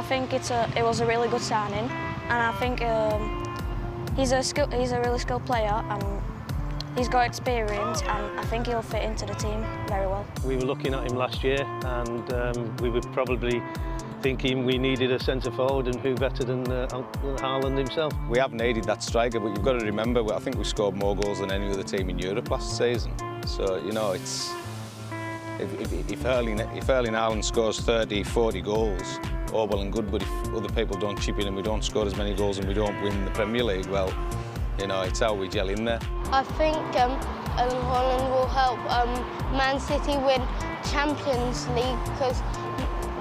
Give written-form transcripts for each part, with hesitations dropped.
think it was a really good signing, and I think he's a really skilled player, and he's got experience, and I think he'll fit into the team very well. We were looking at him last year, and we were probably thinking we needed a centre forward, and who better than Haaland himself. We have needed that striker, but you've got to remember, I think we scored more goals than any other team in Europe last season. So, you know, it's if Erling Haaland scores 30, 40 goals, all well and good, but if other people don't chip in and we don't score as many goals and we don't win the Premier League, well, you know, it's how we gel in there. I think Erling Haaland will help Man City win Champions League, because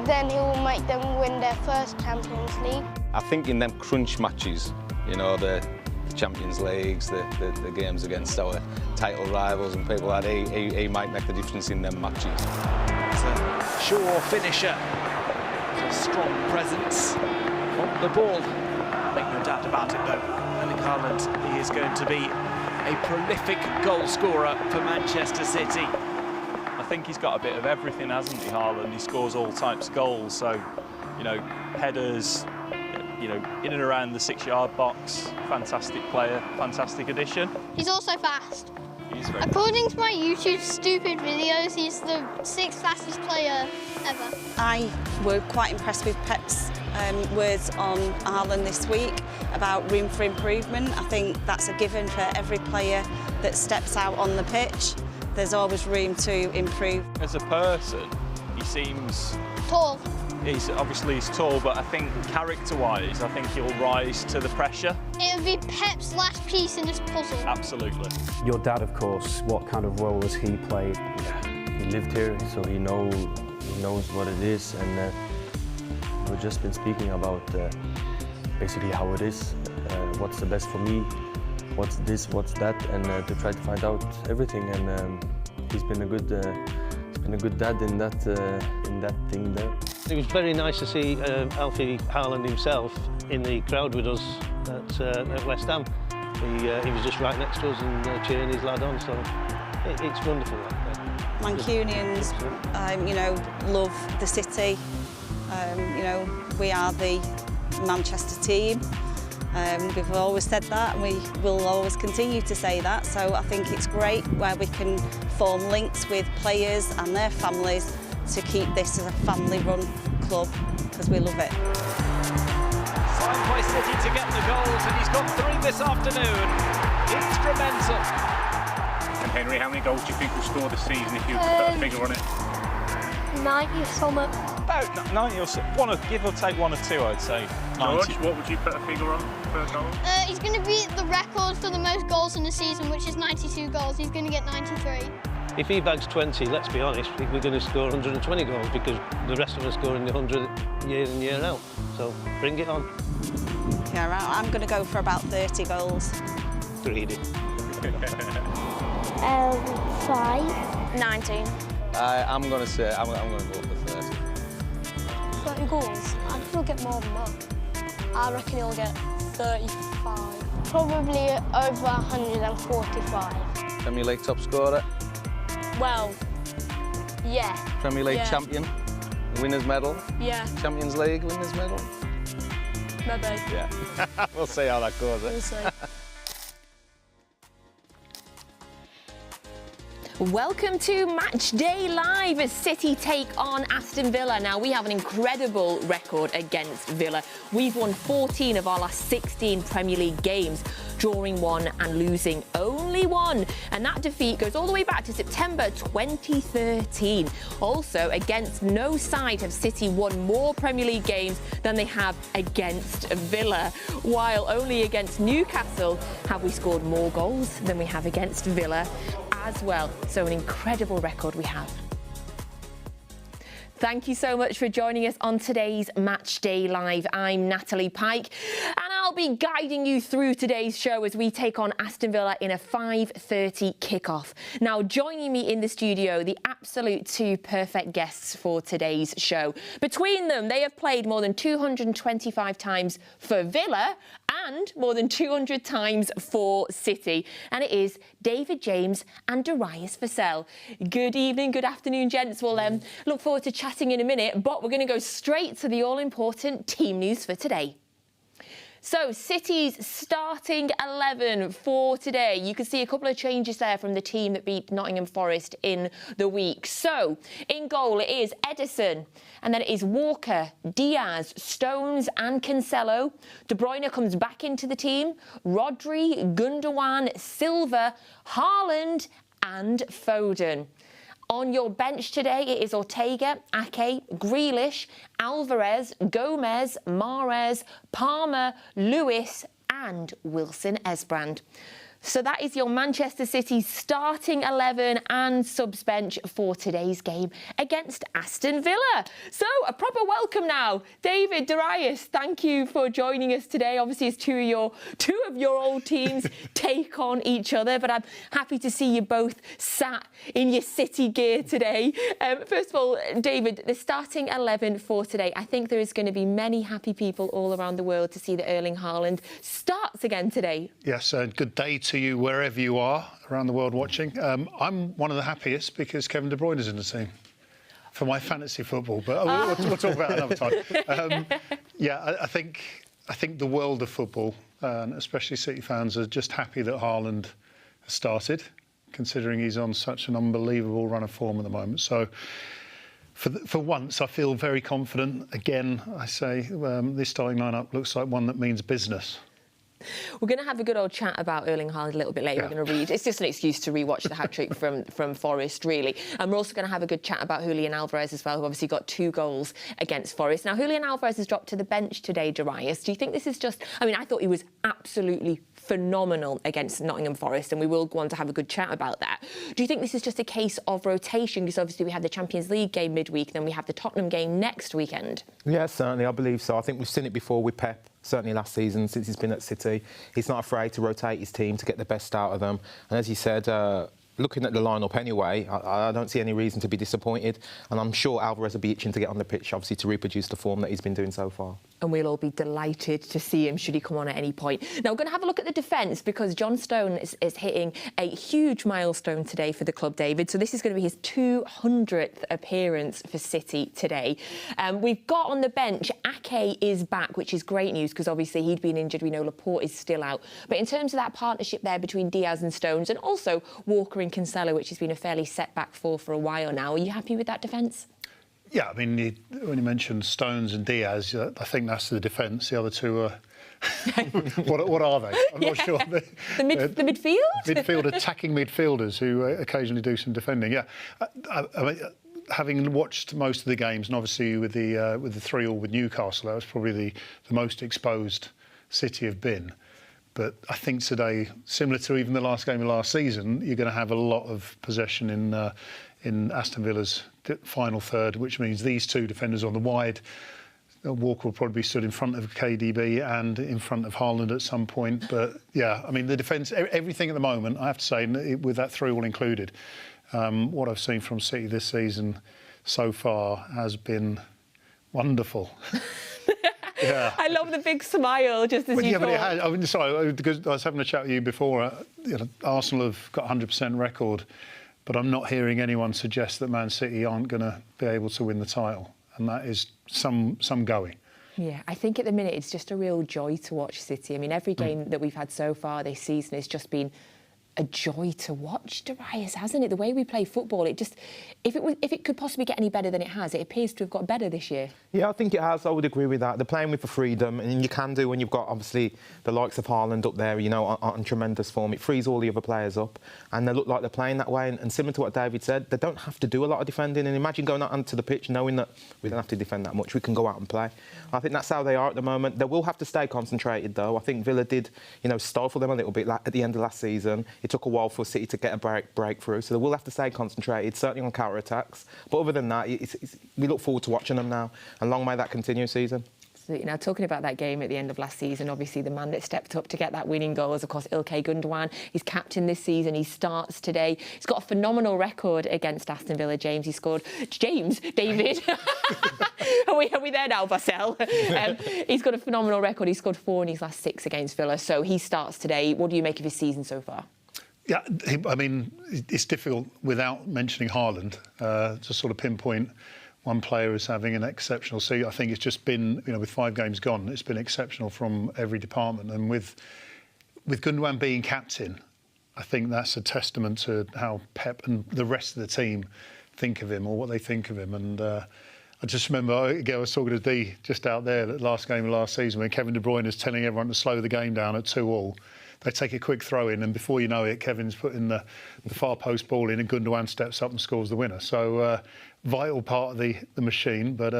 then he will make them win their first Champions League. I think in them crunch matches, you know, the Champions Leagues, the games against our title rivals and people like that, he might make the difference in them matches. It's a sure finisher. It's a strong presence on the ball. Make no doubt about it, though. Erling Haaland, he is going to be a prolific goal scorer for Manchester City. I think he's got a bit of everything, hasn't he, Haaland? He scores all types of goals, so, you know, headers, you know, in and around the 6-yard box. Fantastic player, fantastic addition. He's also fast. He's very According to my YouTube stupid videos, he's the 6th fastest player ever. I were quite impressed with Pep's words on Haaland this week about room for improvement. I think that's a given for every player that steps out on the pitch. There's always room to improve. As a person, he seems... Tall. He's tall, but I think character-wise, I think he'll rise to the pressure. It'll be Pep's last piece in this puzzle. Absolutely. Your dad, of course, what kind of role has he played? He lived here, so he knows what it is, and we've just been speaking about basically how it is, what's the best for me, what's this, what's that, and to try to find out everything. And he's been a good dad in that thing there. It was very nice to see Alfie Haaland himself in the crowd with us at West Ham. He was just right next to us and cheering his lad on, so it's wonderful. Mancunians, you know, love the city. You know, we are the Manchester team. We've always said that, and we will always continue to say that. So I think it's great where we can form links with players and their families to keep this as a family-run club, because we love it. Signed by City to get the goals, and he's got 3 this afternoon. Instrumental. And Henry, how many goals do you think will score this season if you put a figure on it? 90 or something. About 90 or so, give or take 1 or 2, I'd say. George, what would you put a figure on per goal? He's going to beat the record for the most goals in the season, which is 92 goals. He's going to get 93. If he bags 20, let's be honest, we're going to score 120 goals, because the rest of us are scoring the 100 year in, year out. So bring it on. Yeah, I'm going to go for about 30 goals. Greedy. 5. 19. I'm going to go for 30. 30 goals? I think he'll get more than that. I reckon he'll get 35. Probably over 145. Premier League top scorer. Well, yeah. Premier League champion. Winners' medal. Yeah. Champions League winners' medal. Maybe. Yeah. We'll see how that goes. We'll see. Welcome to Matchday Live as City take on Aston Villa. Now, we have an incredible record against Villa. We've won 14 of our last 16 Premier League games, drawing 1 and losing only 1. And that defeat goes all the way back to September 2013. Also, against no side have City won more Premier League games than they have against Villa, while only against Newcastle have we scored more goals than we have against Villa as well. So an incredible record we have. Thank you so much for joining us on today's Matchday Live. I'm Natalie Pike, and I'll be guiding you through today's show as we take on Aston Villa in a 5:30 kickoff. Now, joining me in the studio, the absolute two perfect guests for today's show. Between them, they have played more than 225 times for Villa and more than 200 times for City. And it is David James and Darius Vassell. Good evening, good afternoon, gents. We'll look forward to chatting in a minute, but we're going to go straight to the all-important team news for today. So, City's starting 11 for today. You can see a couple of changes there from the team that beat Nottingham Forest in the week. So, in goal it is Ederson, and then it is Walker, Diaz, Stones and Cancelo. De Bruyne comes back into the team. Rodri, Gundogan, Silva, Haaland and Foden. On your bench today, it is Ortega, Ake, Grealish, Alvarez, Gomez, Mahrez, Palmer, Lewis and Wilson Esbrand. So that is your Manchester City starting 11 and subs bench for today's game against Aston Villa. So a proper welcome now. David, Darius, thank you for joining us today. Obviously, it's two of your old teams take on each other, but I'm happy to see you both sat in your City gear today. First of all, David, the starting 11 for today. I think there is going to be many happy people all around the world to see that Erling Haaland starts again today. Yes, good day to you wherever you are around the world watching. I'm one of the happiest because Kevin De Bruyne is in the team for my fantasy football, but we'll talk about it another time. I think the world of football, and especially City fans, are just happy that Haaland has started, considering he's on such an unbelievable run of form at the moment. So for once, I feel very confident. Again, I say this starting lineup looks like one that means business. We're going to have a good old chat about Erling Haaland a little bit later. Yeah. We're going to read. It's just an excuse to rewatch the hat-trick from Forest, really. And we're also going to have a good chat about Julian Alvarez as well, who obviously got 2 goals against Forest. Now, Julian Alvarez has dropped to the bench today, Darius. Do you think this is just... I mean, I thought he was absolutely phenomenal against Nottingham Forest, and we will go on to have a good chat about that. Do you think this is just a case of rotation? Because obviously we have the Champions League game midweek, then we have the Tottenham game next weekend. Yeah, certainly, I believe so. I think we've seen it before with Pep, certainly last season, since he's been at City. He's not afraid to rotate his team to get the best out of them. And as you said, looking at the lineup anyway, I don't see any reason to be disappointed. And I'm sure Alvarez will be itching to get on the pitch, obviously, to reproduce the form that he's been doing so far. And we'll all be delighted to see him should he come on at any point. Now, we're going to have a look at the defence because John Stone is hitting a huge milestone today for the club, David. So this is going to be his 200th appearance for City today. We've got on the bench, Ake is back, which is great news because obviously he'd been injured. We know Laporte is still out. But in terms of that partnership there between Diaz and Stones and also Walker and Cancelo, which has been a fairly setback for a while now, are you happy with that defence? Yeah, I mean, when you mentioned Stones and Diaz, I think that's the defence. The other two are... what are they? I'm not sure. The midfield? Midfield, attacking midfielders who occasionally do some defending, yeah. I mean, having watched most of the games, and obviously with the 3-3 with Newcastle, that was probably the most exposed City have been. But I think today, similar to even the last game of last season, you're going to have a lot of possession in Aston Villa's final third, which means these two defenders on the wide. Walker will probably be stood in front of KDB and in front of Haaland at some point. But, yeah, I mean, the defence, everything at the moment, I have to say, with that 3-3 included, what I've seen from City this season so far has been wonderful. Yeah. I love the big smile just as you but it has, I mean, sorry, because I was having a chat with you before. Arsenal have got 100% record, but I'm not hearing anyone suggest that Man City aren't going to be able to win the title, and that is some going. Yeah, I think at the minute it's just a real joy to watch City. I mean, every game that we've had so far this season has just been a joy to watch, Darius, hasn't it? The way we play football, it just... If it could possibly get any better than it has, it appears to have got better this year. Yeah, I think it has. I would agree with that. They're playing with the freedom, and you can do when you've got, obviously, the likes of Haaland up there, you know, on tremendous form. It frees all the other players up, and they look like they're playing that way. And similar to what David said, they don't have to do a lot of defending. And imagine going out onto the pitch knowing that we don't have to defend that much. We can go out and play. I think that's how they are at the moment. They will have to stay concentrated, though. I think Villa did, you know, stifle them a little bit at the end of last season. It took a while for City to get a breakthrough, so they will have to stay concentrated, certainly on counter-attacks. But other than that, we look forward to watching them now, and long may that continue season. Absolutely. Now, talking about that game at the end of last season, obviously the man that stepped up to get that winning goal is, of course, Ilkay G'undogan. He's captain this season. He starts today. He's got a phenomenal record against Aston Villa. David. Are we there now, Vassell? He's got a phenomenal record. He scored 4 in his last 6 against Villa. So he starts today. What do you make of his season so far? Yeah, I mean, it's difficult without mentioning Haaland to sort of pinpoint one player as having an exceptional season. I think it's just been, with 5 games gone, it's been exceptional from every department. And with Gundogan being captain, I think that's a testament to how Pep and the rest of the team think of him, or what they think of him. And I just remember, I was talking to Dee just out there, the last game of last season, when Kevin De Bruyne is telling everyone to slow the game down at 2-2. They take a quick throw in, and before you know it, Kevin's putting the far post ball in, and Gundogan steps up and scores the winner. So vital part of the machine, but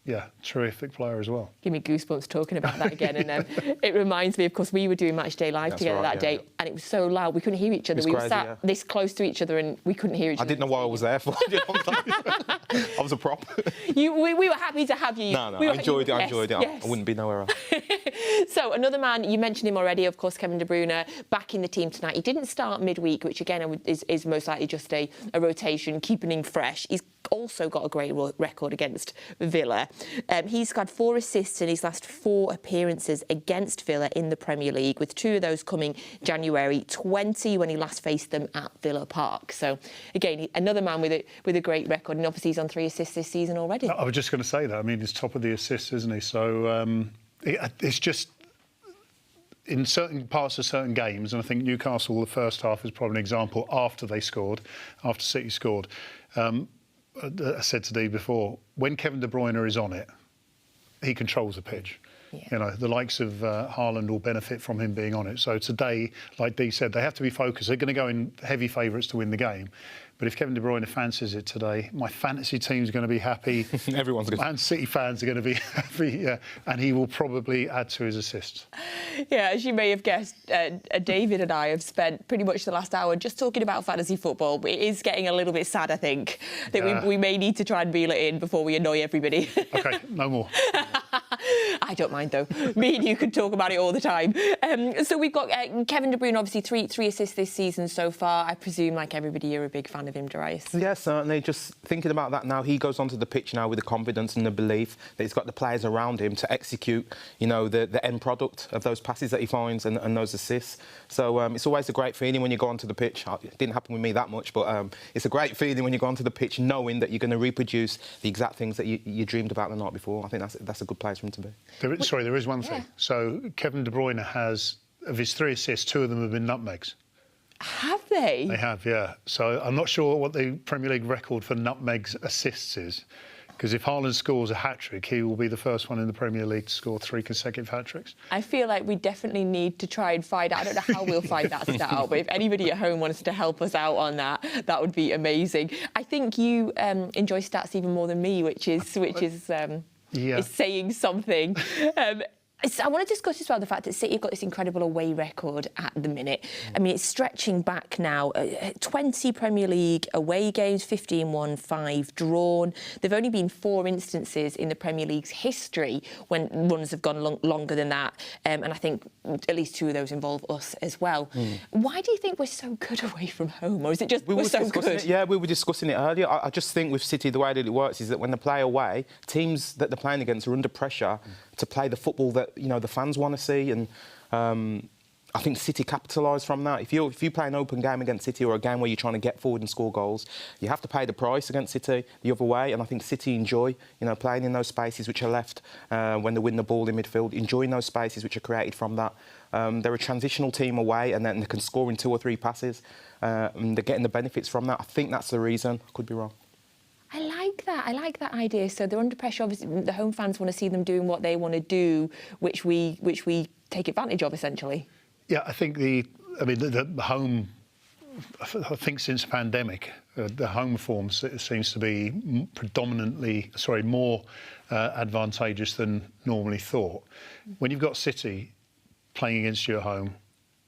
yeah, terrific player as well. Give me goosebumps talking about that again. And it reminds me, of course, we were doing Matchday Live together that day, and it was so loud we couldn't hear each other. We were sat this close to each other, and we couldn't hear each other. I didn't know what I was there for. I was a prop. We were happy to have you. No, I enjoyed it. I wouldn't be nowhere else. So another man, you mentioned him already, of course, Kevin De Bruyne, back in the team tonight. He didn't start midweek, which again is most likely just a rotation, keeping him fresh. He's also got a great record against Villa. He's got 4 assists in his last 4 appearances against Villa in the Premier League, with 2 of those coming January 20 when he last faced them at Villa Park. So again, another man with a great record, and obviously he's on 3 assists this season already. I was just going to say that. I mean, he's top of the assists, isn't he? So it's just in certain parts of certain games, and I think Newcastle, the first half is probably an example after City scored. I said to Dee before, when Kevin De Bruyne is on it, he controls the pitch. Yeah. The likes of Haaland will benefit from him being on it. So today, like Dee said, they have to be focused. They're going to go in heavy favourites to win the game. But if Kevin De Bruyne fancies it today, my fantasy team's going to be happy. Everyone's going to. Man City fans are going to be happy, and he will probably add to his assists. Yeah, as you may have guessed, David and I have spent pretty much the last hour just talking about fantasy football. But it is getting a little bit sad, I think. I think we may need to try and reel it in before we annoy everybody. OK, no more. I don't mind, though. Me and you could talk about it all the time. So we've got Kevin De Bruyne, obviously three assists this season so far. I presume, like everybody, you're a big fan of him, Darius. Yeah, certainly. Just thinking about that now, he goes onto the pitch now with the confidence and the belief that he's got the players around him to execute, the end product of those passes that he finds and those assists. So it's always a great feeling when you go onto the pitch. It didn't happen with me that much, but it's a great feeling when you go onto the pitch knowing that you're going to reproduce the exact things that you dreamed about the night before. I think that's a good place for him to be. There is one thing. So Kevin De Bruyne has, of his 3 assists, 2 of them have been nutmegs. Have they? They have, yeah. So I'm not sure what the Premier League record for nutmegs assists is, because if Haaland scores a hat-trick, he will be the first one in the Premier League to score 3 consecutive hat-tricks. I feel like we definitely need to try and find out. I don't know how we'll find that stat out, but if anybody at home wants to help us out on that, that would be amazing. I think you enjoy stats even more than me, which is saying something. I want to discuss as well the fact that City have got this incredible away record at the minute. I mean, it's stretching back now. 20 Premier League away games, 15 won, 5 drawn. There've only been 4 instances in the Premier League's history when runs have gone longer than that. And I think at least 2 of those involve us as well. Why do you think we're so good away from home? Or is it just we're so good? Yeah, we were discussing it earlier. I just think with City, the way that it works is that when they play away, teams that they're playing against are under pressure to play the football that the fans want to see, and I think City capitalise from that. If you play an open game against City, or a game where you're trying to get forward and score goals, you have to pay the price against City the other way. And I think City enjoy playing in those spaces which are left when they win the ball in midfield, enjoying those spaces which are created from that. They're a transitional team away, and then they can score in 2 or 3 passes, and they're getting the benefits from that. I think that's the reason. I could be wrong. I like that idea. So they're under pressure. Obviously, the home fans want to see them doing what they want to do, which we take advantage of, essentially. Yeah, I think the home. I think since the pandemic, the home form seems to be more advantageous than normally thought. When you've got City playing against you at home,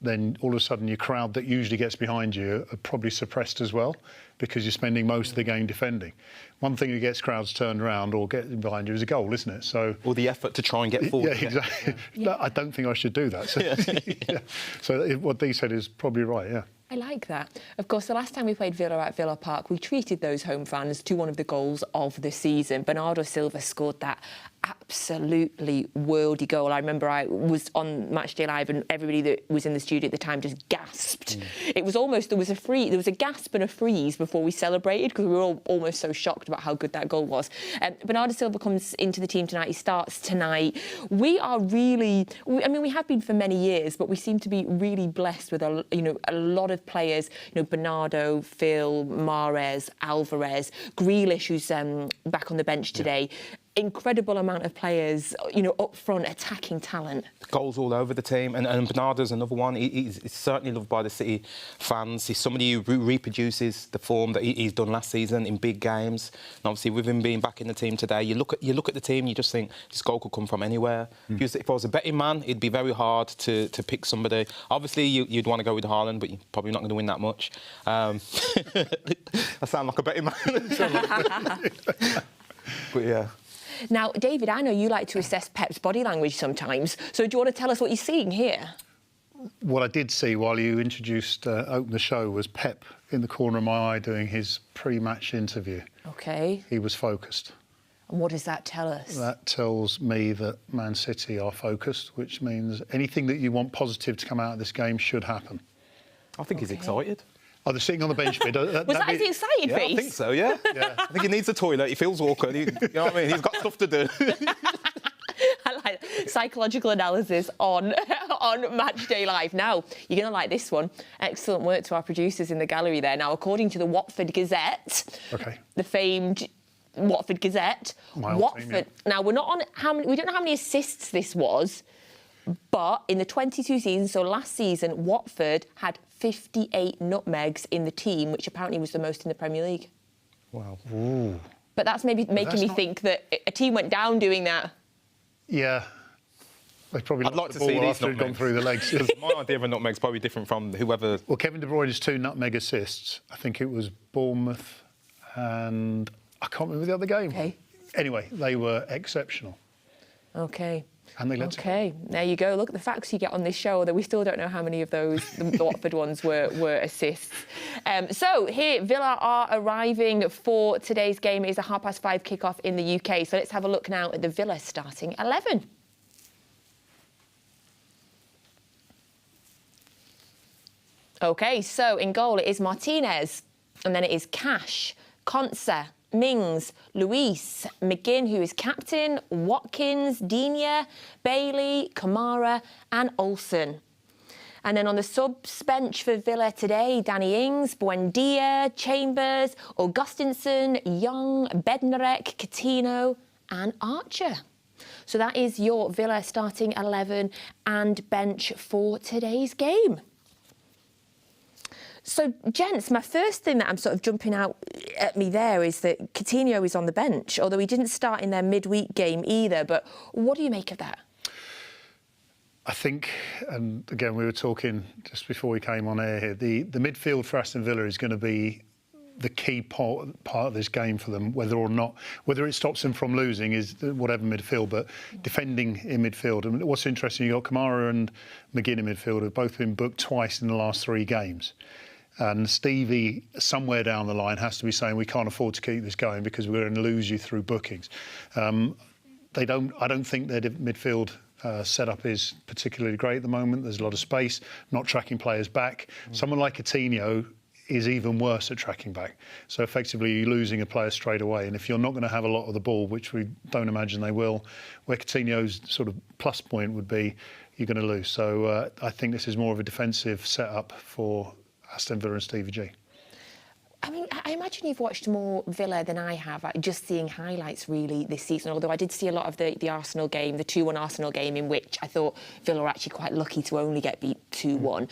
then all of a sudden your crowd that usually gets behind you are probably suppressed as well, because you're spending most of the game defending. One thing that gets crowds turned around or getting behind you is a goal, isn't it? So, or the effort to try and get forward. Yeah, exactly. Yeah. No, I don't think I should do that. So, yeah. So what Dee said is probably right, yeah. I like that. Of course, the last time we played Villa at Villa Park, we treated those home fans to one of the goals of the season. Bernardo Silva scored that absolutely worldy goal. I remember I was on Matchday Live and everybody that was in the studio at the time just gasped. It was almost, there was a gasp and a freeze before we celebrated, because we were all almost so shocked about how good that goal was. Bernardo Silva comes into the team tonight. He starts tonight. We are really, I mean, we have been for many years, but we seem to be really blessed with a lot of players. Bernardo, Phil, Mahrez, Alvarez, Grealish, who's back on the bench today. Incredible amount of players, up front, attacking talent. Goals all over the team, and Bernardo's another one. He's certainly loved by the City fans. He's somebody who reproduces the form that he's done last season in big games. And obviously, with him being back in the team today, you look at the team, you just think this goal could come from anywhere. If I was a betting man, it'd be very hard to pick somebody. Obviously, you'd want to go with Haaland, but you're probably not going to win that much. I sound like a betting man. But yeah. Now, David, I know you like to assess Pep's body language sometimes. So do you want to tell us what you're seeing here? What I did see while you opened the show was Pep in the corner of my eye doing his pre-match interview. OK. He was focused. And what does that tell us? That tells me that Man City are focused, which means anything that you want positive to come out of this game should happen. I think he's excited. Oh, they're sitting on the bench. Was that his excited face? I think so, yeah. I think he needs a toilet. He feels awkward. You know what I mean? He's got stuff to do. I like psychological analysis on Matchday Live. Now, you're going to like this one. Excellent work to our producers in the gallery there. Now, according to the Watford Gazette, the famed Watford Gazette, Watford. Now, we're not on we don't know how many assists this was, but in the 22 seasons, so last season, Watford had 58 nutmegs in the team, which apparently was the most in the Premier League. Wow. Ooh. But that's maybe making me think that a team went down doing that. Yeah. They probably I'd like to see these after it gone through the legs. My idea of a nutmeg's probably different from whoever... Well, Kevin De Bruyne's 2 nutmeg assists. I think it was Bournemouth and I can't remember the other game. Okay. Anyway, they were exceptional. OK. And they let OK, there you go. Look at the facts you get on this show, although we still don't know how many of those, the Watford ones, were assists. So here, Villa are arriving for today's game. It is a 5:30 kickoff in the UK. So let's have a look now at the Villa starting 11. OK, so in goal it is Martinez, and then it is Cash, Konsa, Mings, Luis, McGinn, who is captain, Watkins, Digne, Bailey, Kamara and Olsen. And then on the subs bench for Villa today, Danny Ings, Buendia, Chambers, Augustinson, Young, Bednarek, Coutinho and Archer. So that is your Villa starting 11 and bench for today's game. So, gents, my first thing that I'm sort of jumping out at me there is that Coutinho is on the bench, although he didn't start in their midweek game either. But what do you make of that? I think, and again, we were talking just before we came on air here, the midfield for Aston Villa is going to be the key part of this game for them, whether it stops them from losing is whatever midfield, but defending in midfield. And what's interesting, you've got Kamara and McGinn in midfield, who've both been booked twice in the last 3 games. And Stevie, somewhere down the line, has to be saying we can't afford to keep this going because we're going to lose you through bookings. I don't think their midfield setup is particularly great at the moment. There's a lot of space, not tracking players back. Someone like Coutinho is even worse at tracking back. So effectively, you're losing a player straight away. And if you're not going to have a lot of the ball, which we don't imagine they will, where Coutinho's sort of plus point would be, you're going to lose. So I think this is more of a defensive setup for Aston Villa and Stevie G. I mean, I imagine you've watched more Villa than I have, just seeing highlights really this season, although I did see a lot of the Arsenal game, the 2-1 Arsenal game, in which I thought Villa were actually quite lucky to only get beat 2-1.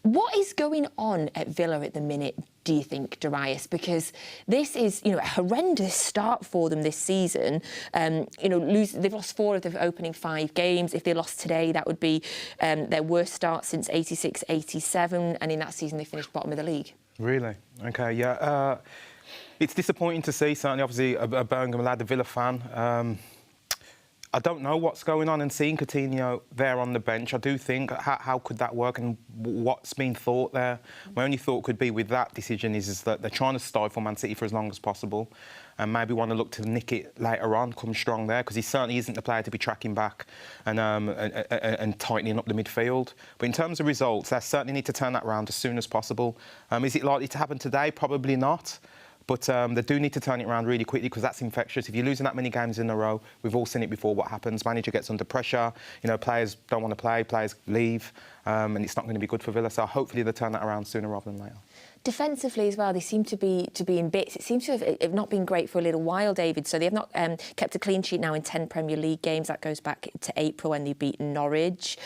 What is going on at Villa at the minute, do you think, Darius? Because this is, a horrendous start for them this season. They've lost 4 of the opening 5 games. If they lost today, that would be their worst start since 86-87, and in that season they finished bottom of the league. Really? Okay, yeah. It's disappointing to see, certainly, obviously, a Birmingham lad, a Villa fan. I don't know what's going on, and seeing Coutinho there on the bench, I do think, how could that work and what's been thought there? My only thought could be with that decision is that they're trying to stifle Man City for as long as possible and maybe want to look to nick it later on, come strong there, because he certainly isn't the player to be tracking back and tightening up the midfield. But in terms of results, they certainly need to turn that around as soon as possible. Is it likely to happen today? Probably not. But they do need to turn it around really quickly because that's infectious. If you're losing that many games in a row, we've all seen it before, what happens. Manager gets under pressure, players don't want to play, players leave, and it's not going to be good for Villa. So hopefully they turn that around sooner rather than later. Defensively as well, they seem to be in bits. It seems to have not been great for a little while, David. So they have not kept a clean sheet now in 10 Premier League games. That goes back to April when they beat Norwich.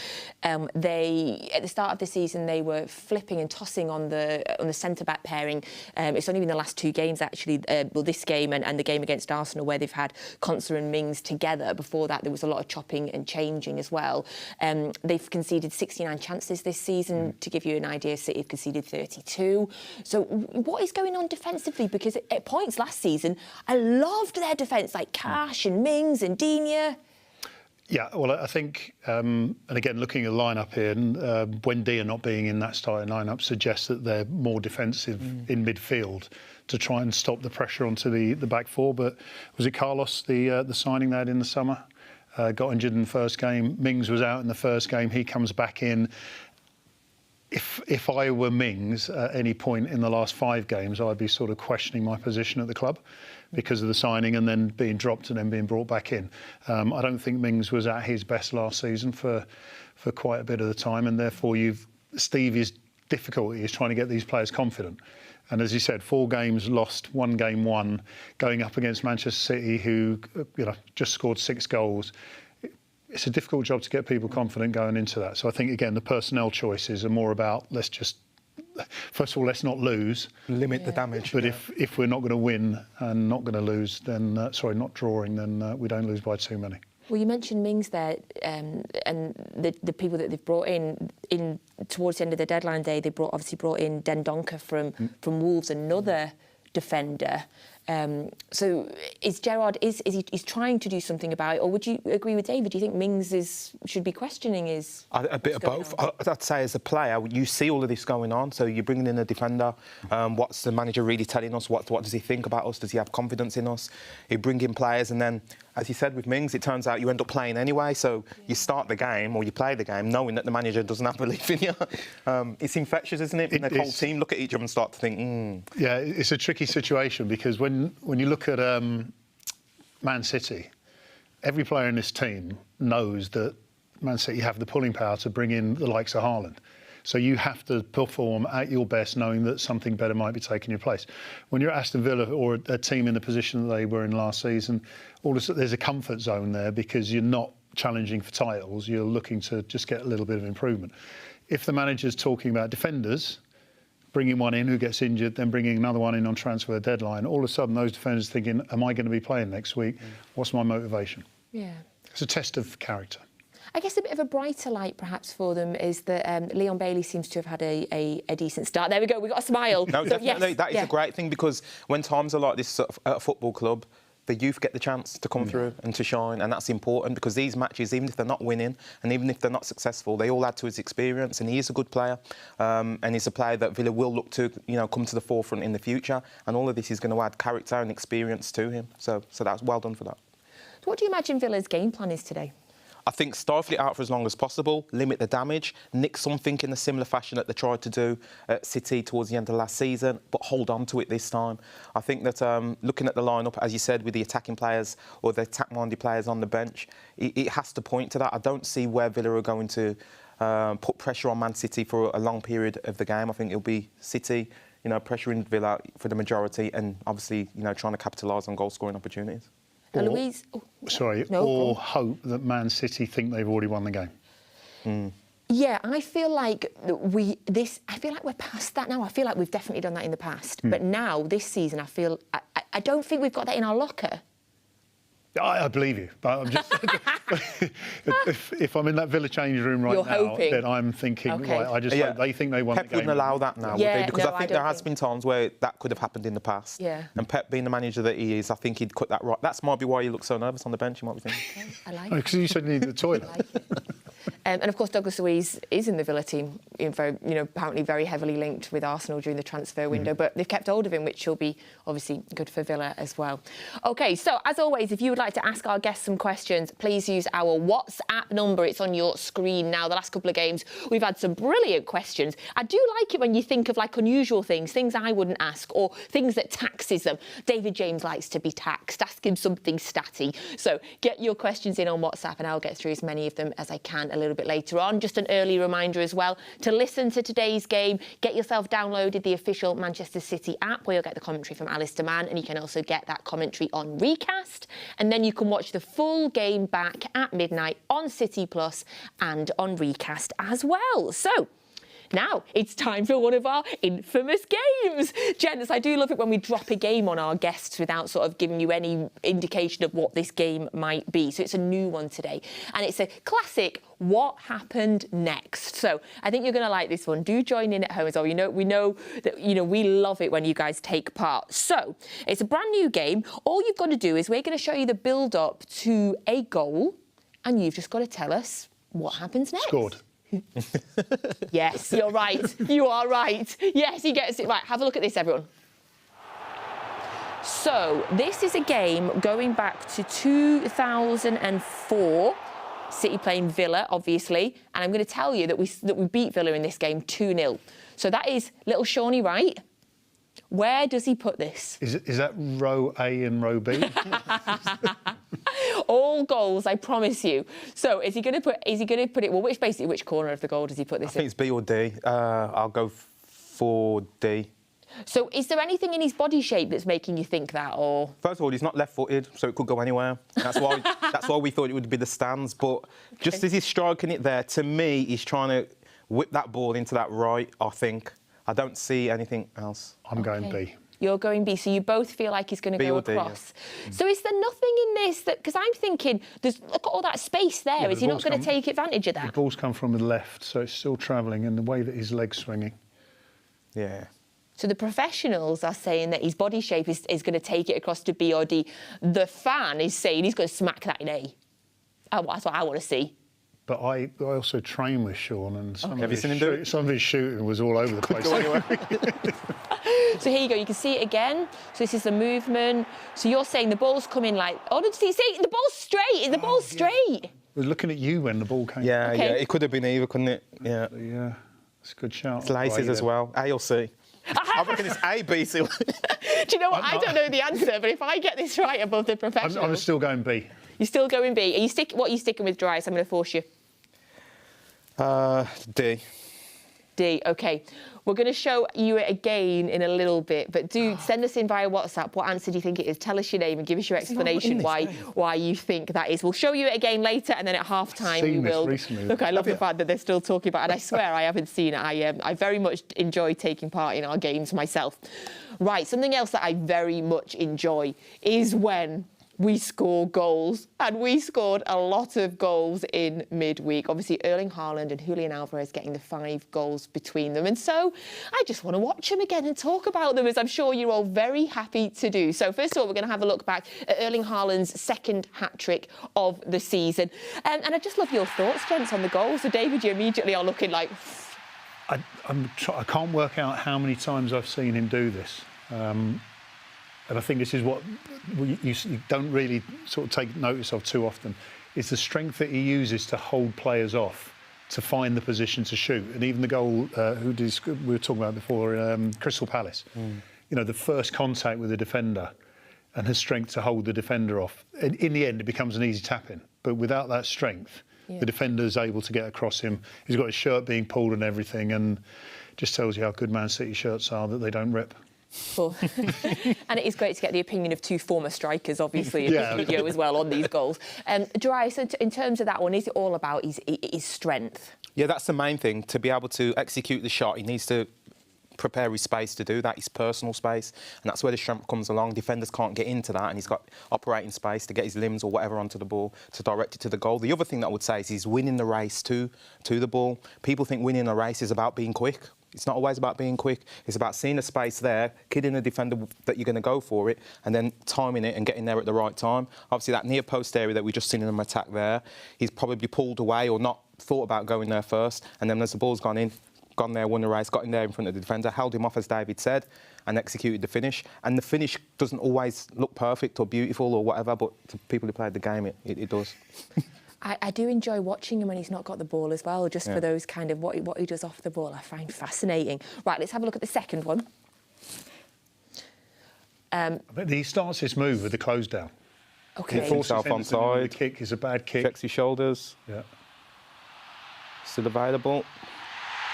At the start of the season, they were flipping and tossing on the centre-back pairing. It's only been the last 2 games, actually, this game and the game against Arsenal, where they've had Konsa and Mings together. Before that, there was a lot of chopping and changing as well. They've conceded 69 chances this season. To give you an idea, City have conceded 32. So what is going on defensively? Because at points last season, I loved their defence, like Cash and Mings and Digne. Yeah, well, I think, and again, looking at the lineup here, Buendia not being in that starting lineup suggests that they're more defensive in midfield to try and stop the pressure onto the back 4. But was it Carlos, the signing they had in the summer? Got injured in the first game. Mings was out in the first game. He comes back in. If I were Mings at any point in the last 5 games, I'd be sort of questioning my position at the club because of the signing and then being dropped and then being brought back in. I don't think Mings was at his best last season for quite a bit of the time, and therefore Stevie's difficulty is trying to get these players confident. And as you said, 4 games lost, 1 game won, going up against Manchester City, who just scored 6 goals. It's a difficult job to get people confident going into that. So I think, again, the personnel choices are more about first of all, let's not lose. Limit the damage. But if we're not going to win and not going to lose, then, not drawing, then we don't lose by too many. Well, you mentioned Mings there, and the people that they've brought in towards the end of the deadline day. They obviously brought in Dendoncker from Wolves, another defender. So is Gerrard he's trying to do something about it, or would you agree with David? Do you think Mings should be questioning his? A bit of both. I'd say as a player, you see all of this going on. So you're bringing in a defender. What's the manager really telling us? What does he think about us? Does he have confidence in us? He bring in players, and then, as you said with Mings, it turns out you end up playing anyway. So you start the game or you play the game knowing that the manager doesn't have belief in you. It's infectious, isn't it? And the whole team look at each other and start to think, Yeah, it's a tricky situation because when you look at Man City, every player in this team knows that Man City have the pulling power to bring in the likes of Haaland. So you have to perform at your best knowing that something better might be taking your place. When you're at Aston Villa or a team in the position that they were in last season, there's a comfort zone there because you're not challenging for titles, you're looking to just get a little bit of improvement. If the manager's talking about defenders, bringing one in who gets injured, then bringing another one in on transfer deadline, all of a sudden those defenders are thinking, am I going to be playing next week? What's my motivation? Yeah. It's a test of character. I guess a bit of a brighter light perhaps for them is that Leon Bailey seems to have had a decent start. There we go, we got a smile. No, so, definitely, yes, that is a great thing because when times are like this at a football club, the youth get the chance to come through and to shine, and that's important because these matches, even if they're not winning and even if they're not successful, they all add to his experience, and he is a good player, and he's a player that Villa will look to, come to the forefront in the future, and all of this is going to add character and experience to him. So that's well done for that. So what do you imagine Villa's game plan is today? I think stifle it out for as long as possible, limit the damage, nick something in a similar fashion that they tried to do at City towards the end of last season, but hold on to it this time. I think that looking at the lineup, as you said, with the attacking players or the attack-minded players on the bench, it has to point to that. I don't see where Villa are going to put pressure on Man City for a long period of the game. I think it'll be City, pressuring Villa for the majority and obviously, trying to capitalise on goal-scoring opportunities. Louise? Or hope that Man City think they've already won the game. Yeah, I feel like we're past that now. I feel like we've definitely done that in the past. But now, this season, I don't think we've got that in our locker. I believe you, but I'm just if I'm in that Villa change room right now, then I'm thinking, right, I just hope they think they won the game. Pep wouldn't allow that now, would he? Because I think there has been times where that could have happened in the past. Yeah. And Pep, being the manager that he is, I think he'd cut that right. That might be why he looks so nervous on the bench. You might be thinking. I like it. Because you said you needed the toilet. And of course, Douglas Luiz is in the Villa team, apparently very heavily linked with Arsenal during the transfer window. But they've kept hold of him, which will be obviously good for Villa as well. OK, so as always, if you would like to ask our guests some questions, please use our WhatsApp number. It's on your screen now. The last couple of games, we've had some brilliant questions. I do like it when you think of like unusual things I wouldn't ask, or things that taxes them. David James likes to be taxed. Ask him something statty. So get your questions in on WhatsApp and I'll get through as many of them as I can a little bit later on. Just an early reminder as well to listen to today's game. Get yourself downloaded the official Manchester City app where you'll get the commentary from Alistair Mann, and you can also get that commentary on Recast, and then you can watch the full game back at midnight on City Plus and on Recast as well. So now it's time for one of our infamous games. Gents, I do love it when we drop a game on our guests without sort of giving you any indication of what this game might be. So it's a new one today. And it's a classic what happened next. So I think you're going to like this one. Do join in at home as well. We know that we love it when you guys take part. So it's a brand new game. All you've got to do is we're going to show you the build-up to a goal, and you've just got to tell us what happens next. Scored. Yes, you're right. You are right. Yes, he gets it right. Have a look at this, everyone. So this is a game going back to 2004. City playing Villa, obviously, and I'm going to tell you that we beat Villa in this game 2-0. So that is little Shawnee, right? Where does he put this? Is that row A and row B? All goals, I promise you. So is he going to put it? Well, which corner of the goal does he put this in? I think it's B or D. I'll go for D. So is there anything in his body shape that's making you think that, or? First of all, he's not left-footed, so it could go anywhere. That's why we thought it would be the stands. But just as he's striking it there, to me, he's trying to whip that ball into that right, I think. I don't see anything else. I'm going B. You're going B, so you both feel like he's going to go across. Yeah. So is there nothing in this that... Because I'm thinking, look at all that space there. Yeah, is he not going to take advantage of that? The ball's come from the left, so it's still travelling, and the way that his leg's swinging. Yeah. So the professionals are saying that his body shape is going to take it across to B or D. The fan is saying he's going to smack that in A. That's what I want to see. But I also train with Sean, and some of his shooting was all over the place. So here you go, you can see it again. So this is the movement. So you're saying the ball's coming like... Oh, see, the ball's straight. The ball's straight. We're looking at you when the ball came. Yeah, okay. Yeah, it could have been either, couldn't it? Yeah. Yeah, it's a good shout. It's laces as well. A or C. I reckon it's A, B, C. Do you know what? I don't know the answer, but if I get this right above the professionals... I'm still going B. You're still going B. What are you sticking with, Darius? I'm going to force you. D. D, OK. We're going to show you it again in a little bit, but do send us in via WhatsApp. What answer do you think it is? Tell us your name and give us your explanation why you think that is. We'll show you it again later, and then at half-time we will... Look, I love the fact that they're still talking about it, and I swear I haven't seen it. I very much enjoy taking part in our games myself. Right, something else that I very much enjoy is when we score goals, and we scored a lot of goals in midweek. Obviously, Erling Haaland and Julian Alvarez getting the 5 goals between them. And so I just want to watch them again and talk about them, as I'm sure you're all very happy to do. So first of all, we're going to have a look back at Erling Haaland's second hat-trick of the season. And I just love your thoughts, gents, on the goals. So, David, you immediately are looking like... I can't work out how many times I've seen him do this. And I think this is what you don't really sort of take notice of too often, is the strength that he uses to hold players off, to find the position to shoot. And even the goal we were talking about before, Crystal Palace, you know, the first contact with the defender and his strength to hold the defender off. In the end, it becomes an easy tap-in. But without that strength, the defender's able to get across him. He's got his shirt being pulled and everything, and just tells you how good Man City shirts are, that they don't rip. Cool. And it is great to get the opinion of 2 former strikers, obviously, in this video as well on these goals. Darius, in terms of that one, is it all about his strength? Yeah, that's the main thing. To be able to execute the shot, he needs to prepare his space to do that, his personal space, and that's where the strength comes along. Defenders can't get into that, and he's got operating space to get his limbs or whatever onto the ball to direct it to the goal. The other thing that I would say is he's winning the race to the ball. People think winning a race is about being quick. It's not always about being quick. It's about seeing a space there, kidding the defender that you're going to go for it, and then timing it and getting there at the right time. Obviously, that near post area that we just seen him attack there, he's probably pulled away or not thought about going there first, and then as the ball's gone there, won the race, got in there in front of the defender, held him off, as David said, and executed the finish. And the finish doesn't always look perfect or beautiful or whatever, but to people who played the game, it does. I do enjoy watching him when he's not got the ball as well, just for those kind of what he does off the ball. I find fascinating. Right, let's have a look at the second one. But he starts this move with the close down. Okay. He forces himself Henderson into onside. the kick is a bad kick. Checks his shoulders. Yeah. Still available.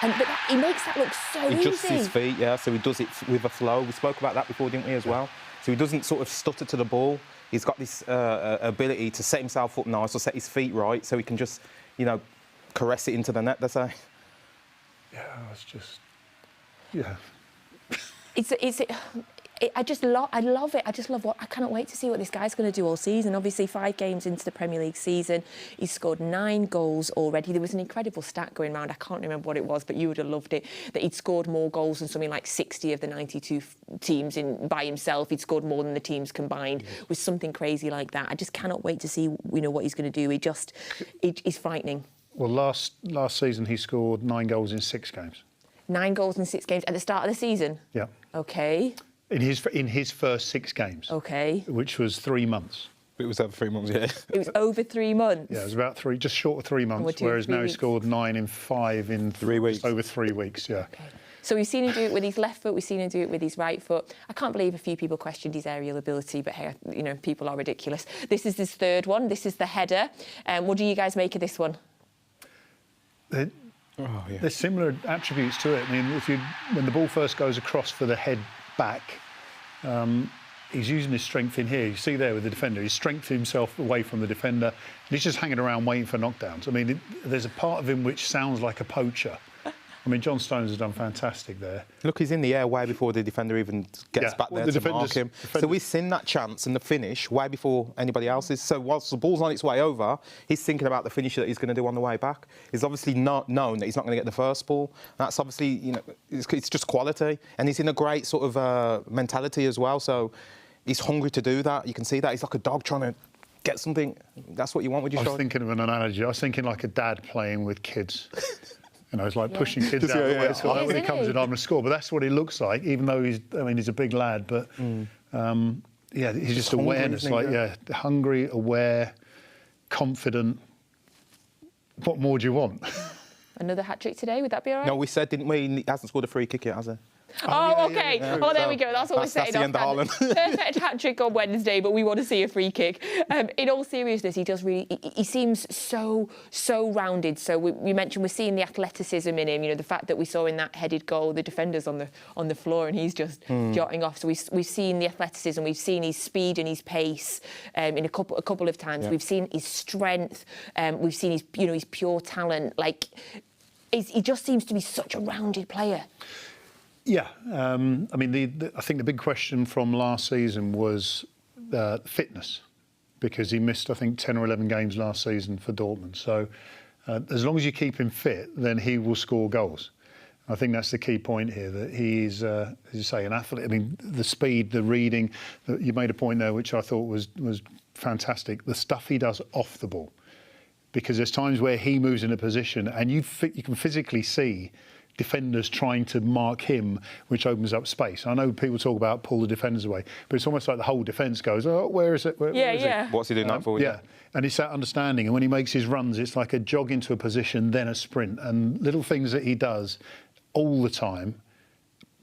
But he makes that look so easy. He adjusts his feet, yeah, so he does it with a flow. We spoke about that before, didn't we, as well? So he doesn't sort of stutter to the ball. He's got this ability to set himself up nice or set his feet right so he can just, you know, caress it into the net, they say. Yeah, it's just... Yeah. I love it. I just love I cannot wait to see what this guy's going to do all season. Obviously, 5 games into the Premier League season, he's scored 9 goals already. There was an incredible stat going around. I can't remember what it was, but you would have loved it, that he'd scored more goals than something like 60 of the 92 teams by himself. He'd scored more than the teams combined. It was something crazy like that. I just cannot wait to see, you know, what he's going to do. He's frightening. Well, last season he scored 9 goals in 6 games. 9 goals in 6 games at the start of the season? Yeah. OK. In his first 6 games. OK. Which was 3 months. It was over 3 months, yeah. It was over 3 months? Yeah, it was about 3, just short of 3 months, whereas now he scored 9 in 5 in 3 weeks. Over 3 weeks, yeah. Okay. So we've seen him do it with his left foot, we've seen him do it with his right foot. I can't believe a few people questioned his aerial ability, but hey, you know, people are ridiculous. This is his third one. This is the header. What do you guys make of this one? There's similar attributes to it. I mean, when the ball first goes across for the head back, he's using his strength in here. You see there with the defender, he's strengthened himself away from the defender, and he's just hanging around waiting for knockdowns. I mean, there's a part of him which sounds like a poacher. I mean, John Stones has done fantastic there. Look, he's in the air way before the defender even gets back there to mark him. So we've seen that chance and the finish way before anybody else is. So whilst the ball's on its way over, he's thinking about the finish that he's going to do on the way back. He's obviously not known that he's not going to get the first ball. That's obviously, you know, it's just quality. And he's in a great sort of mentality as well. So he's hungry to do that. You can see that. He's like a dog trying to get something. That's what you want with your shot. I was thinking of an analogy. I was thinking like a dad playing with kids. You know, it's like pushing kids out of the way. So when he comes in, I'm going to score. But that's what he looks like, even though he's a big lad. But, yeah, he's just awareness. Hungry, aware, confident. What more do you want? Another hat-trick today, would that be all right? No, we said, didn't we? He hasn't scored a free kick yet, has he? Oh, OK. Yeah. Oh, there we go. That's what we're saying. That's the end of Haaland. Perfect hat-trick on Wednesday, but we want to see a free kick. In all seriousness, he seems so rounded. So we mentioned we're seeing the athleticism in him. You know, the fact that we saw in that headed goal, the defender's on the floor and he's just jotting off. So we've seen the athleticism, we've seen his speed and his pace in a couple of times. Yeah. We've seen his strength. We've seen his pure talent. Like, he just seems to be such a rounded player. Yeah, I mean, I think the big question from last season was fitness, because he missed, I think, 10 or 11 games last season for Dortmund. So as long as you keep him fit, then he will score goals. I think that's the key point here, that he's, as you say, an athlete. I mean, the speed, the reading, you made a point there which I thought was fantastic, the stuff he does off the ball. Because there's times where he moves in a position and you can physically see defenders trying to mark him, which opens up space. I know people talk about pull the defenders away, but it's almost like the whole defence goes, oh, where is it? Where is it? What's he doing that for? Yeah, and it's that understanding. And when he makes his runs, it's like a jog into a position, then a sprint. And little things that he does all the time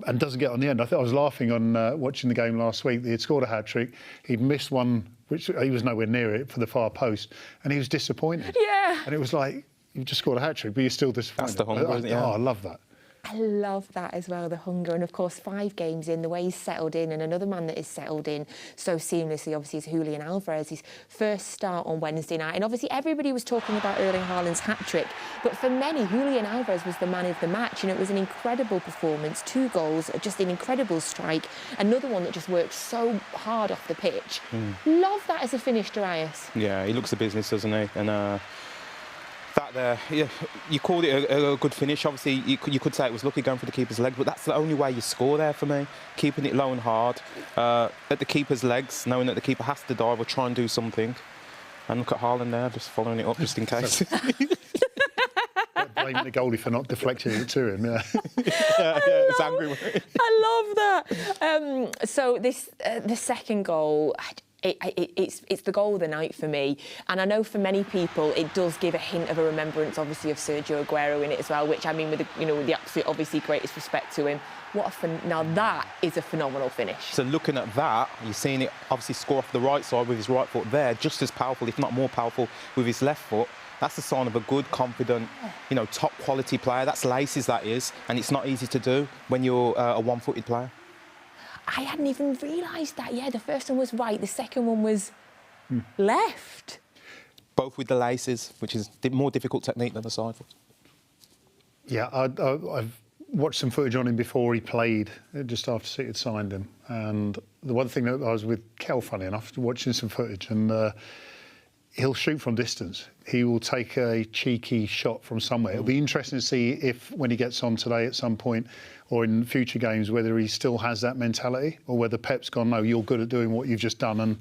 and doesn't get on the end. I was laughing on watching the game last week. He had scored a hat-trick. He'd missed one, which he was nowhere near it, for the far post. And he was disappointed. Yeah. And it was like, you've just scored a hat-trick, but you're still disappointed. That's the hunger, isn't it? Yeah. Oh, I love that. I love that as well, the hunger. And of course, 5 games in, the way he's settled in, and another man that is settled in so seamlessly, obviously, is Julian Alvarez. His first start on Wednesday night. And obviously, everybody was talking about Erling Haaland's hat-trick. But for many, Julian Alvarez was the man of the match. And it was an incredible performance, 2 goals, just an incredible strike. Another one that just worked so hard off the pitch. Love that as a finish, Darius. Yeah, he looks the business, doesn't he? And that there, yeah, you called it a good finish. Obviously, you could say it was lucky going for the keeper's leg, but that's the only way you score there for me. Keeping it low and hard at the keeper's legs, knowing that the keeper has to dive or try and do something. And look at Haaland there, just following it up just in case. Blaming the goalie for not deflecting it to him. Yeah, it's angry with it. I love that. So this, the second goal. It's the goal of the night for me, and I know for many people it does give a hint of a remembrance, obviously, of Sergio Aguero in it as well. Which I mean, with the absolute, obviously, greatest respect to him. Now that is a phenomenal finish. So looking at that, you're seeing it obviously score off the right side with his right foot there, just as powerful, if not more powerful, with his left foot. That's a sign of a good, confident, top quality player. That's laces, that is, and it's not easy to do when you're a one-footed player. I hadn't even realised that. Yeah, the first one was right, the second one was left. Both with the laces, which is more difficult technique than the side foot. Yeah, I've watched some footage on him before he played, just after City had signed him. And the one thing that I was with Kel, funny enough, watching some footage, and he'll shoot from distance. He will take a cheeky shot from somewhere. It'll be interesting to see if, when he gets on today at some point, or in future games, whether he still has that mentality, or whether Pep's gone, no, you're good at doing what you've just done. And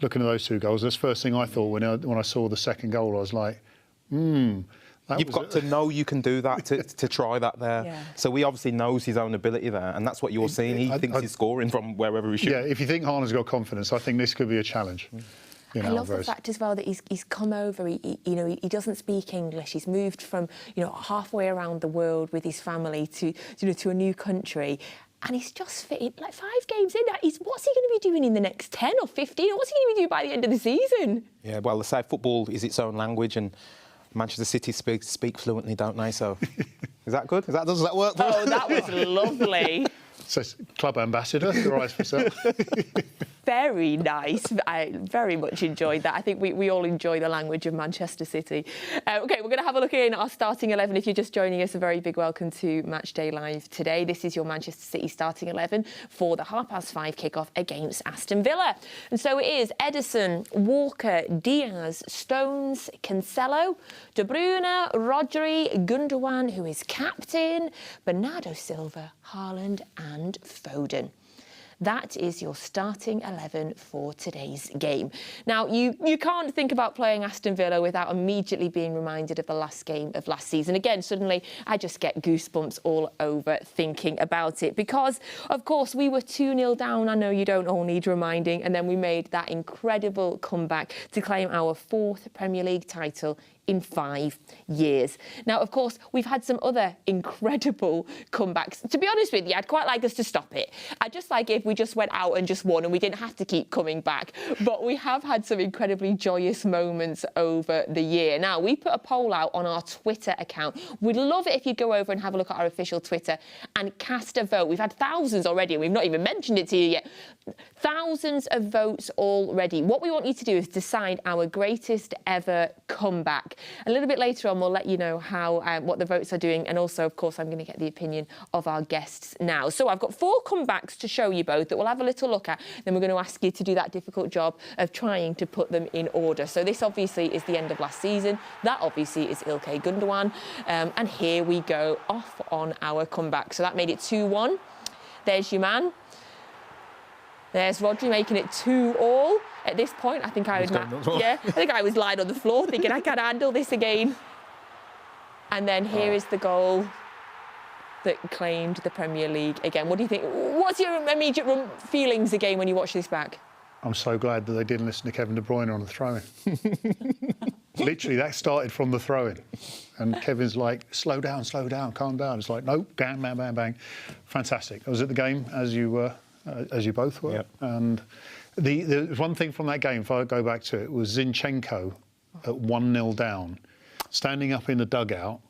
looking at those 2 goals, that's the first thing I thought when I saw the second goal. I was like, You've got to know you can do that to try that there. Yeah. So he obviously knows his own ability there, and that's what you're seeing. He thinks he's scoring from wherever he shoots. Yeah, if you think Haaland's got confidence, I think this could be a challenge. I love the fact as well that he's come over. He doesn't speak English. He's moved from halfway around the world with his family to a new country, and he's just fitting like 5 games in. What's he going to be doing in the next 10 or 15? What's he going to be doing by the end of the season? Yeah, well, they say football is its own language, and Manchester City speak fluently, don't they? So, is that good? Does that work? Oh, that was lovely. So, club ambassador, Darius Vassell. Very nice. I very much enjoyed that. I think we all enjoy the language of Manchester City. OK, we're going to have a look in at our starting 11. If you're just joining us, a very big welcome to Matchday Live today. This is your Manchester City starting 11 for the 5:30 kickoff against Aston Villa. And so it is Ederson, Walker, Diaz, Stones, Cancelo, De Bruyne, Rodri, Gundogan, who is captain, Bernardo Silva, Haaland and Foden. That is your starting 11 for today's game. Now, you can't think about playing Aston Villa without immediately being reminded of the last game of last season. Again, suddenly, I just get goosebumps all over thinking about it because, of course, we were 2-0 down. I know you don't all need reminding. And then we made that incredible comeback to claim our 4th Premier League title in 5 years. Now, of course, we've had some other incredible comebacks. To be honest with you, I'd quite like us to stop it. I'd just like if we just went out and just won and we didn't have to keep coming back. But we have had some incredibly joyous moments over the year. Now, we put a poll out on our Twitter account. We'd love it if you'd go over and have a look at our official Twitter and cast a vote. We've had thousands already, and we've not even mentioned it to you yet. Thousands of votes already. What we want you to do is decide our greatest ever comeback. A little bit later on, we'll let you know how what the votes are doing, and also, of course, I'm going to get the opinion of our guests now. So I've got 4 comebacks to show you both that we'll have a little look at. Then we're going to ask you to do that difficult job of trying to put them in order. So this obviously is the end of last season. That obviously is Ilkay G'undogan, and here we go off on our comeback. So that made it 2-1. There's your man. There's Rodri making it 2-2. At this point, I think I was lying on the floor thinking I can't handle this again. And then here is the goal that claimed the Premier League again. What do you think? What's your immediate feelings again when you watch this back? I'm so glad that they didn't listen to Kevin De Bruyne on the throw-in. Literally, that started from the throw-in. And Kevin's like, slow down, calm down. It's like, nope, bang, bang, bang, bang. Fantastic. I was at the game, as you both were. Yep. And the one thing from that game, if I go back to it, was Zinchenko at 1-0 down, standing up in the dugout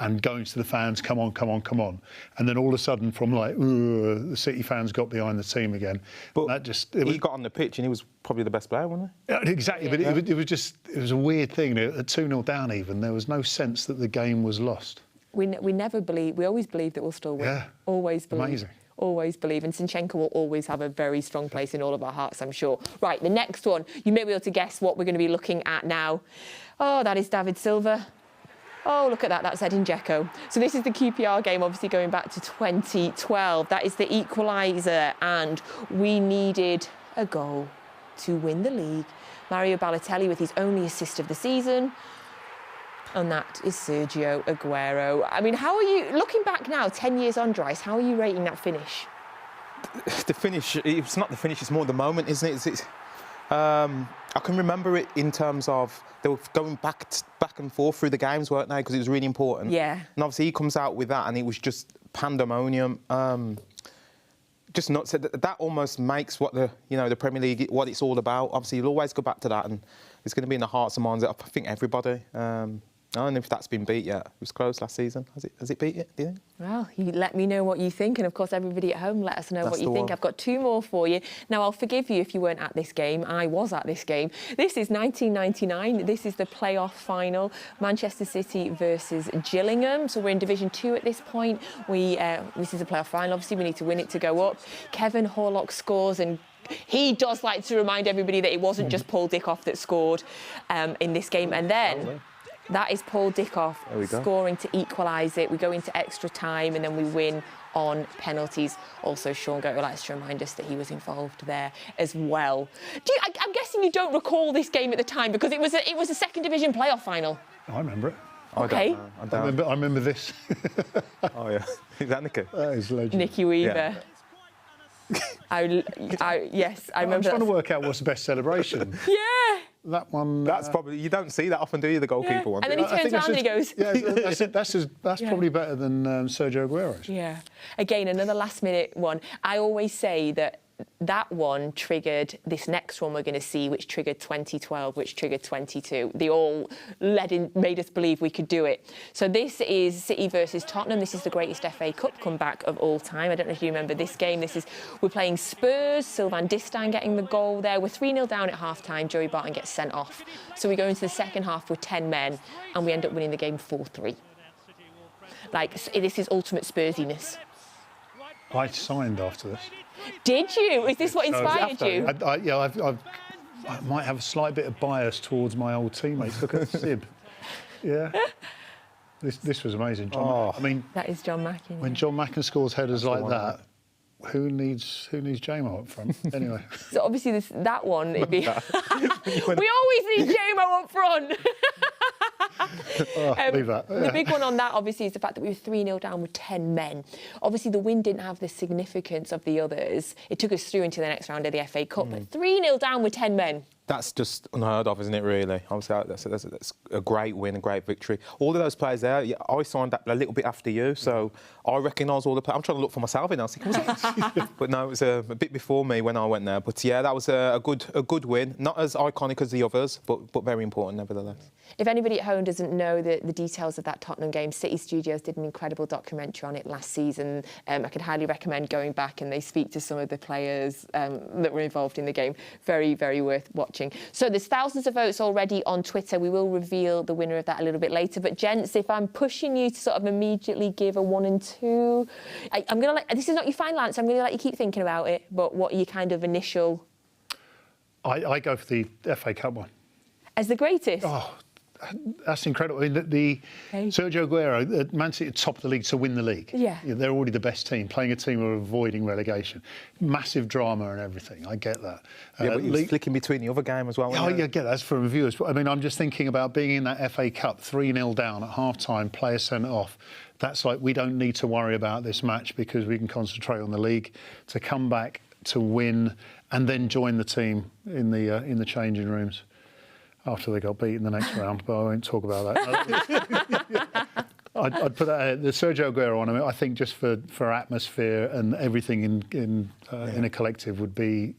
and going to the fans, come on, come on, come on. And then all of a sudden, from like, the City fans got behind the team again. But that just, he got on the pitch and he was probably the best player, wasn't he? Yeah, exactly, but it was a weird thing. At 2-0 down even, there was no sense that the game was lost. We always believe that we'll still win. Yeah. Always believe. Amazing. Always believe. And Zinchenko will always have a very strong place in all of our hearts, I'm sure. Right, the next one, you may be able to guess what we're going to be looking at now. Oh, that is David Silva. Oh, look at that, that's Edin Dzeko. So this is the QPR game, obviously going back to 2012. That is the equaliser, and we needed a goal to win the league. Mario Balotelli with his only assist of the season. And that is Sergio Aguero. I mean, how are you, looking back now, 10 years on, Darius, how are you rating that finish? The finish, it's not the finish, it's more the moment, isn't it? I can remember it in terms of they were going back and forth through the games, weren't they? Because it was really important. Yeah. And obviously he comes out with that and it was just pandemonium. Just nuts. That almost makes what the Premier League, what it's all about. Obviously you'll always go back to that and it's going to be in the hearts and minds of, I think, everybody. I don't know if that's been beat yet. It was close last season. Has it beat it, do you think? Well, you let me know what you think, and of course everybody at home let us know what you think. I've got 2 more for you. Now, I'll forgive you if you weren't at this game. I was at this game. This is 1999. This is the playoff final, Manchester City versus Gillingham. So we're in Division 2 at this point. This is a playoff final. Obviously, we need to win it to go up. Kevin Horlock scores, and he does like to remind everybody that it wasn't just Paul Dickoff that scored in this game. And then that is Paul Dickoff scoring to equalise it. We go into extra time and then we win on penalties. Also, Sean Goethe likes to remind us that he was involved there as well. I'm guessing you don't recall this game at the time because it was a second division playoff final. I remember it. Okay. I remember this. Oh, yeah. Is that Nicky? That is legend. Nicky Weaver. Yeah. Yes, I remember. I'm trying to work out what's the best celebration. Yeah. That one. That's probably, you don't see that often, do you, the goalkeeper one? And then he turns around and he goes. Yeah, that's probably better than Sergio Aguero's. Yeah. Again, another last-minute one. I always say that one triggered this next one we're going to see, which triggered 2012, which triggered 22. They all made us believe we could do it. So this is City versus Tottenham. This is the greatest FA Cup comeback of all time. I don't know if you remember this game. We're playing Spurs, Sylvain Distin getting the goal there. We're 3-0 down at half-time. Joey Barton gets sent off. So we go into the second half with 10 men, and we end up winning the game 4-3. This is ultimate Spursiness. I signed after this. Did you? Is this what inspired you? I might have a slight bit of bias towards my old teammates. Look at Sib. Yeah. This was amazing. I mean, that is John Mackin. When John Mackin scores headers like that, who needs JMO up front? Anyway. So obviously that one, it'd be. We always need JMO up front. Leave that. The big one on that, obviously, is the fact that we were 3-0 down with 10 men. Obviously, the win didn't have the significance of the others. It took us through into the next round of the FA Cup, but 3-0 down with 10 men. That's just unheard of, isn't it, really? Obviously, that's a great win, a great victory. All of those players there, I signed up a little bit after you, so I recognise all the players. I'm trying to look for myself in there. But no, it was a bit before me when I went there. But yeah, that was a good win. Not as iconic as the others, but very important nevertheless. If anybody at home doesn't know the details of that Tottenham game, City Studios did an incredible documentary on it last season. I could highly recommend going back, and they speak to some of the players that were involved in the game. Very, very worth watching. So there's thousands of votes already on Twitter. We will reveal the winner of that a little bit later. But gents, if I'm pushing you to sort of immediately give a 1 and 2, I'm going to this is not your final answer. I'm going to let you keep thinking about it. But what are your kind of initial? I go for the FA Cup one. As the greatest? Oh, that's incredible. I mean, Sergio Aguero, Man City at the top of the league to win the league. Yeah. They're already the best team, playing a team who are avoiding relegation. Massive drama and everything. I get that. Yeah, but he was flicking between the other game as well. Oh, yeah, I get that. That's for reviewers. But I mean, I'm just thinking about being in that FA Cup, 3-0 down at half-time, players sent off. That's like, we don't need to worry about this match because we can concentrate on the league. To come back, to win, and then join the team in the changing rooms. After they got beaten the next round, but I won't talk about that. I'd put that the Sergio Aguero on. I mean, I think just for atmosphere and everything in a collective would be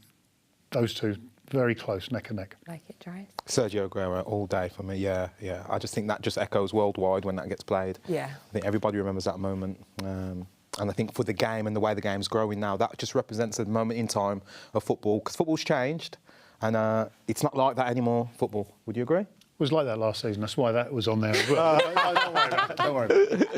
those two very close, neck and neck. Like it, Darius? Sergio Aguero all day for me, yeah. I just think that just echoes worldwide when that gets played. Yeah. I think everybody remembers that moment. And I think for the game and the way the game's growing now, that just represents a moment in time of football, because football's changed, and it's not like that anymore, football. Would you agree? It was like that last season. That's why that was on there as well. Don't worry about it. Don't worry about it.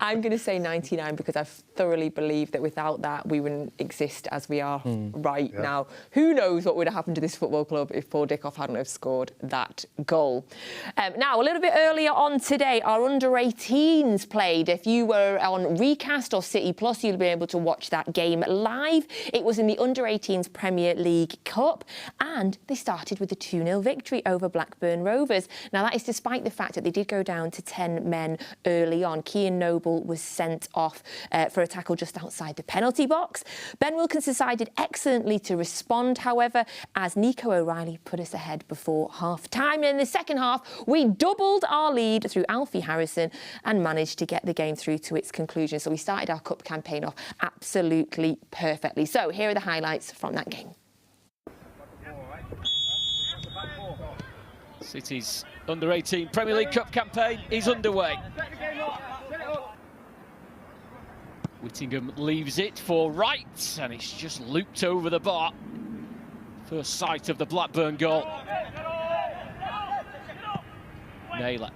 I'm going to say 99 because I thoroughly believe that without that we wouldn't exist as we are right now. Who knows what would have happened to this football club if Paul Dickov hadn't have scored that goal. Now, a little bit earlier on today, our under-18s played. If you were on Recast or City Plus, you'll be able to watch that game live. It was in the under-18s Premier League Cup, and they started with a 2-0 victory over Blackburn Rovers. Now, that is despite the fact that they did go down to 10 men early on. Kean Noble was sent off for a tackle just outside the penalty box. Ben Wilkins decided excellently to respond, however, as Nico O'Reilly put us ahead before half-time. In the second half, we doubled our lead through Alfie Harrison and managed to get the game through to its conclusion. So we started our cup campaign off absolutely perfectly. So here are the highlights from that game. City's under-18 Premier League Cup campaign is underway. Whittingham leaves it for Wright, and it's just looped over the bar. First sight of the Blackburn goal. Naylor.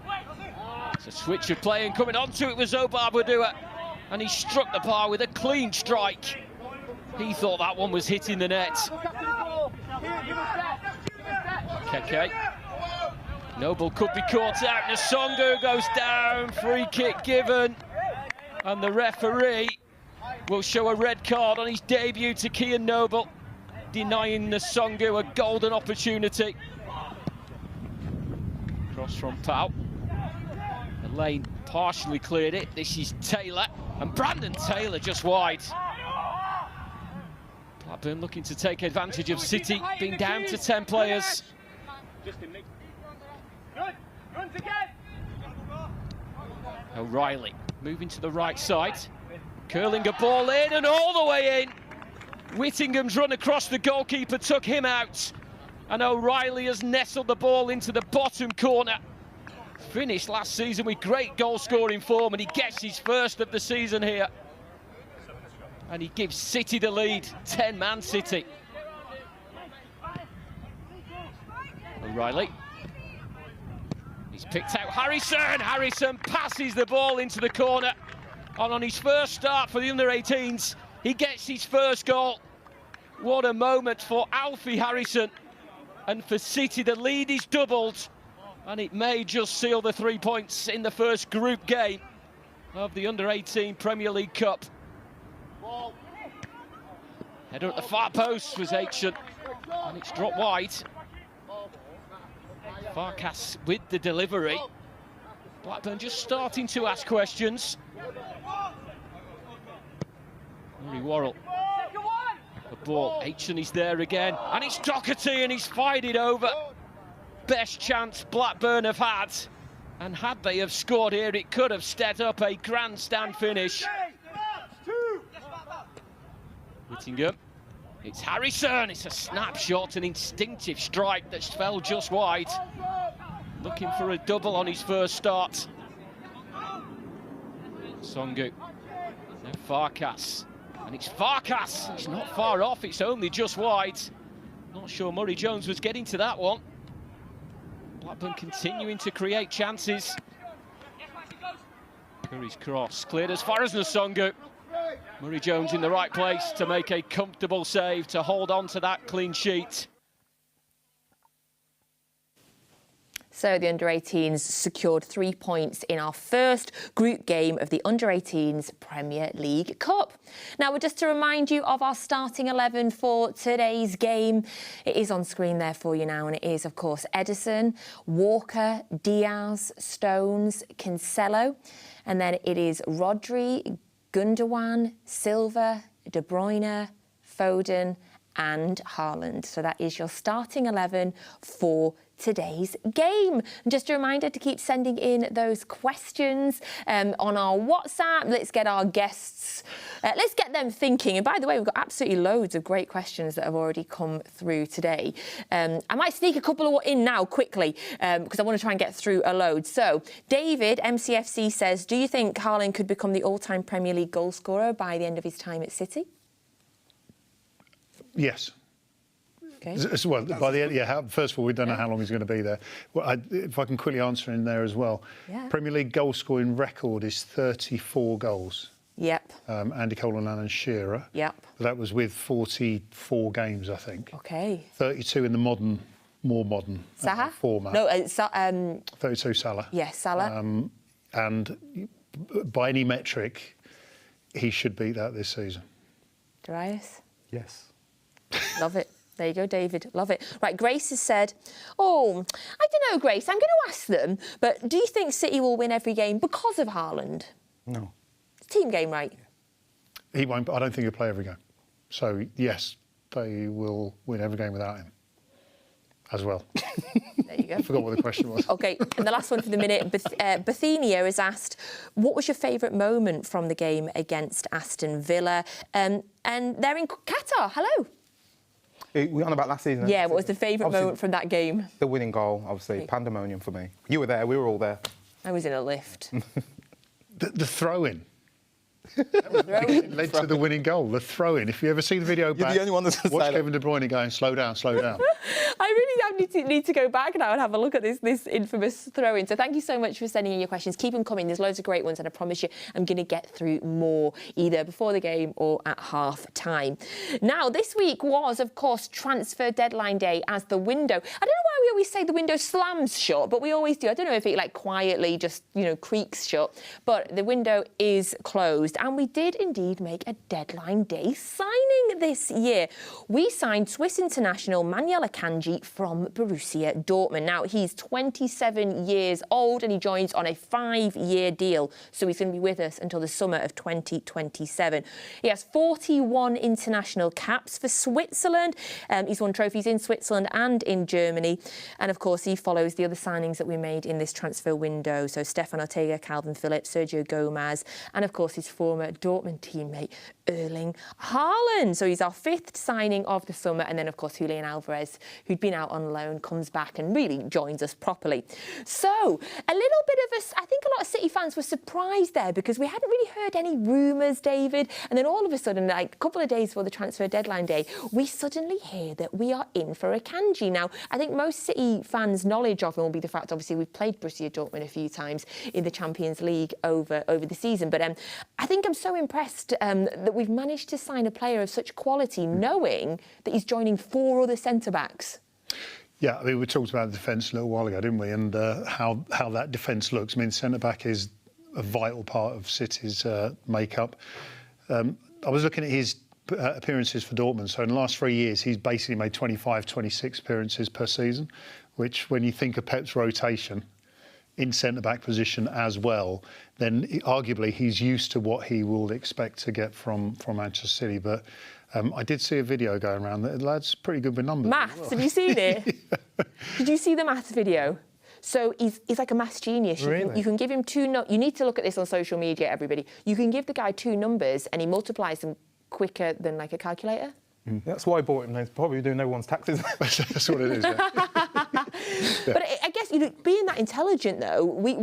It's a switch of play, and coming onto it was Obar Badua, and he struck the bar with a clean strike. He thought that one was hitting the net. Keke. Noble could be caught out. Nsongo goes down. Free kick given. And the referee will show a red card on his debut to Kean Noble, denying Nsongo a golden opportunity. Cross from Pau. The lane partially cleared it. This is Taylor. And Brandon Taylor just wide. Blackburn looking to take advantage of City being down to 10 players. O'Reilly moving to the right side, curling a ball in and all the way in. Whittingham's run across the goalkeeper took him out, and O'Reilly has nestled the ball into the bottom corner. Finished last season with great goal-scoring form, and he gets his first of the season here. And he gives City the lead, 10-man City. O'Reilly. He's picked out Harrison. Harrison passes the ball into the corner. And on his first start for the under-18s, he gets his first goal. What a moment for Alfie Harrison. And for City, the lead is doubled. And it may just seal the 3 points in the first group game of the under-18 Premier League Cup. Header at the far post was Aitchen. And it's dropped wide. Farkas with the delivery. Blackburn just starting to ask questions. Murray Worrell. The ball, Aitchen is there again. And it's Doherty, and he's fired it over. Best chance Blackburn have had. And had they have scored here, it could have set up a grandstand finish. Whittingham. It's Harrison. It's a snapshot, an instinctive strike that's fell just wide. Looking for a double on his first start. Songu. Now Farkas. And it's Farkas. It's not far off. It's only just wide. Not sure Murray Jones was getting to that one. Blackburn continuing to create chances. Curry's cross cleared as far as Nsongo. Murray Jones in the right place to make a comfortable save to hold on to that clean sheet. So the under-18s secured 3 points in our first group game of the under-18s Premier League Cup. Now, just to remind you of our starting 11 for today's game. It is on screen there for you now, and it is, of course, Edison, Walker, Diaz, Stones, Cancelo, and then it is Rodri, Gundogan, Silva, De Bruyne, Foden and Haaland. So that is your starting 11 for today's game. And just a reminder to keep sending in those questions on our WhatsApp. Let's get our guests Let's get them thinking. And by the way, we've got absolutely loads of great questions that have already come through today. I might sneak a couple in now quickly because I want to try and get through a load. So, David, MCFC, says, do you think Haaland could become the all-time Premier League goal scorer by the end of his time at City? Yes. Okay. Well, by the end, first of all, we don't know how long he's going to be there. Well, if I can quickly answer in there as well. Yeah. Premier League goal scoring record is 34 goals. Yep. Andy Cole and Alan Shearer. Yep. That was with 44 games, I think. Okay. 32 in the more modern Salah? format. No, 32 Salah. Yes, Salah. And by any metric, he should beat that this season. Darius? Yes. Love it. There you go, David. Love it. Right, Grace has said, I don't know, Grace, I'm going to ask them, but do you think City will win every game because of Haaland? No. It's a team game, right? He won't, I don't think he'll play every game. So, yes, they will win every game without him as well. There you go. I forgot what the question was. OK, and the last one for the minute, Bethenia has asked, what was your favourite moment from the game against Aston Villa? And they're in Qatar. Hello. We're on about last season. Yeah, what was the favourite moment from that game? The winning goal, obviously. Pandemonium for me. You were there, we were all there. I was in a lift. The throw-in. It led to the winning goal, the throw-in. If you ever see the video back, You're the only one that's watch Kevin De Bruyne going, slow down, slow down. I really need to go back now and have a look at this infamous throw-in. So thank you so much for sending in your questions. Keep them coming. There's loads of great ones, and I promise you I'm going to get through more either before the game or at half-time. Now, this week was, of course, transfer deadline day as the window. I don't know why we always say the window slams shut, but we always do. I don't know if it quietly just, creaks shut, but the window is closed. And we did indeed make a deadline day signing this year. We signed Swiss international Manuel Akanji from Borussia Dortmund. Now, he's 27 years old and he joins on a 5-year deal. So he's going to be with us until the summer of 2027. He has 41 international caps for Switzerland. He's won trophies in Switzerland and in Germany. And of course, he follows the other signings that we made in this transfer window. So Stefan Ortega, Calvin Phillips, Sergio Gomez, and of course his former Dortmund teammate Erling Haaland. So he's our 5th signing of the summer. And then, of course, Julian Alvarez, who'd been out on loan, comes back and really joins us properly. So a little bit of I think a lot of City fans were surprised there because we hadn't really heard any rumours, David. And then all of a sudden, a couple of days before the transfer deadline day, we suddenly hear that we are in for Akanji. Now, I think most City fans' knowledge of him will be the fact, obviously, we've played Borussia Dortmund a few times in the Champions League over the season. But I think I'm so impressed that we've managed to sign a player of such quality, knowing that he's joining 4 other centre-backs. Yeah, I mean, we talked about the defence a little while ago, didn't we? And how that defence looks. I mean, centre-back is a vital part of City's make-up. I was looking at his appearances for Dortmund. So in the last 3 years, he's basically made 25, 26 appearances per season, which when you think of Pep's rotation in centre-back position as well, then arguably he's used to what he will expect to get from Manchester City. But I did see a video going around that the lad's pretty good with numbers. Maths, have you seen it? Did you see the maths video? So he's like a maths genius. Really? You can give him 2 you need to look at this on social media, everybody. You can give the guy 2 numbers and he multiplies them quicker than like a calculator. That's why I bought him. He's probably doing everyone's taxes. That's what it is. Yeah. But I guess being that intelligent, though, we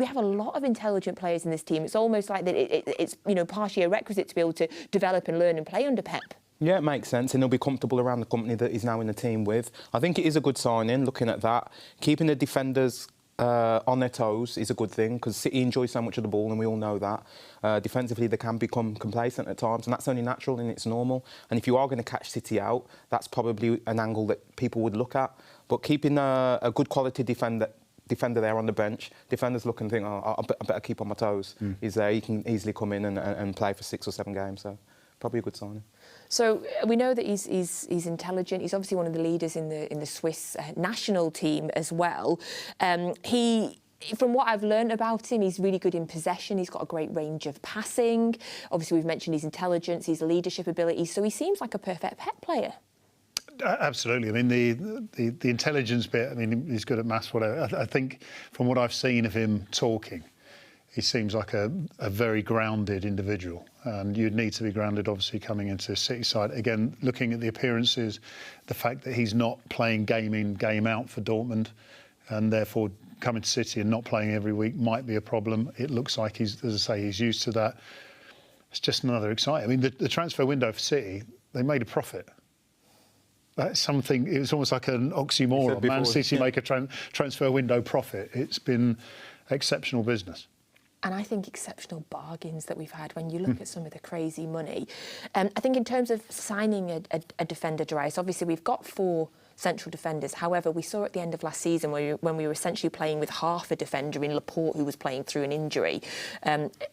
have a lot of intelligent players in this team. It's almost like that it's partially a requisite to be able to develop and learn and play under Pep. Yeah, it makes sense, and he'll be comfortable around the company that he's now in the team with. I think it is a good signing. Looking at that, keeping the defenders on their toes is a good thing because City enjoy so much of the ball and we all know that. Defensively, they can become complacent at times and that's only natural and it's normal. And if you are going to catch City out, that's probably an angle that people would look at. But keeping a good quality defender there on the bench, defenders look and think, I better keep on my toes. He's there, he can easily come in and play for 6 or 7 games, so probably a good signing. So we know that he's intelligent. He's obviously one of the leaders in the Swiss national team as well. From what I've learned about him, he's really good in possession. He's got a great range of passing. Obviously, we've mentioned his intelligence, his leadership abilities. So he seems like a perfect Pep player. Absolutely. I mean, the intelligence bit, I mean, he's good at maths, whatever. I think from what I've seen of him talking, he seems like a very grounded individual, and you'd need to be grounded, obviously, coming into the City side. Again, looking at the appearances, the fact that he's not playing game in, game out for Dortmund, and therefore coming to City and not playing every week might be a problem. It looks like he's, as I say, he's used to that. It's just another exciting. I mean, the transfer window for City, they made a profit. That's something. It was almost like an oxymoron. Man City make a transfer window profit. It's been exceptional business. And I think exceptional bargains that we've had when you look at some of the crazy money. I think in terms of signing a defender, Darius, obviously we've got 4 central defenders. However, we saw at the end of last season when we were essentially playing with half a defender in Laporte, who was playing through an injury.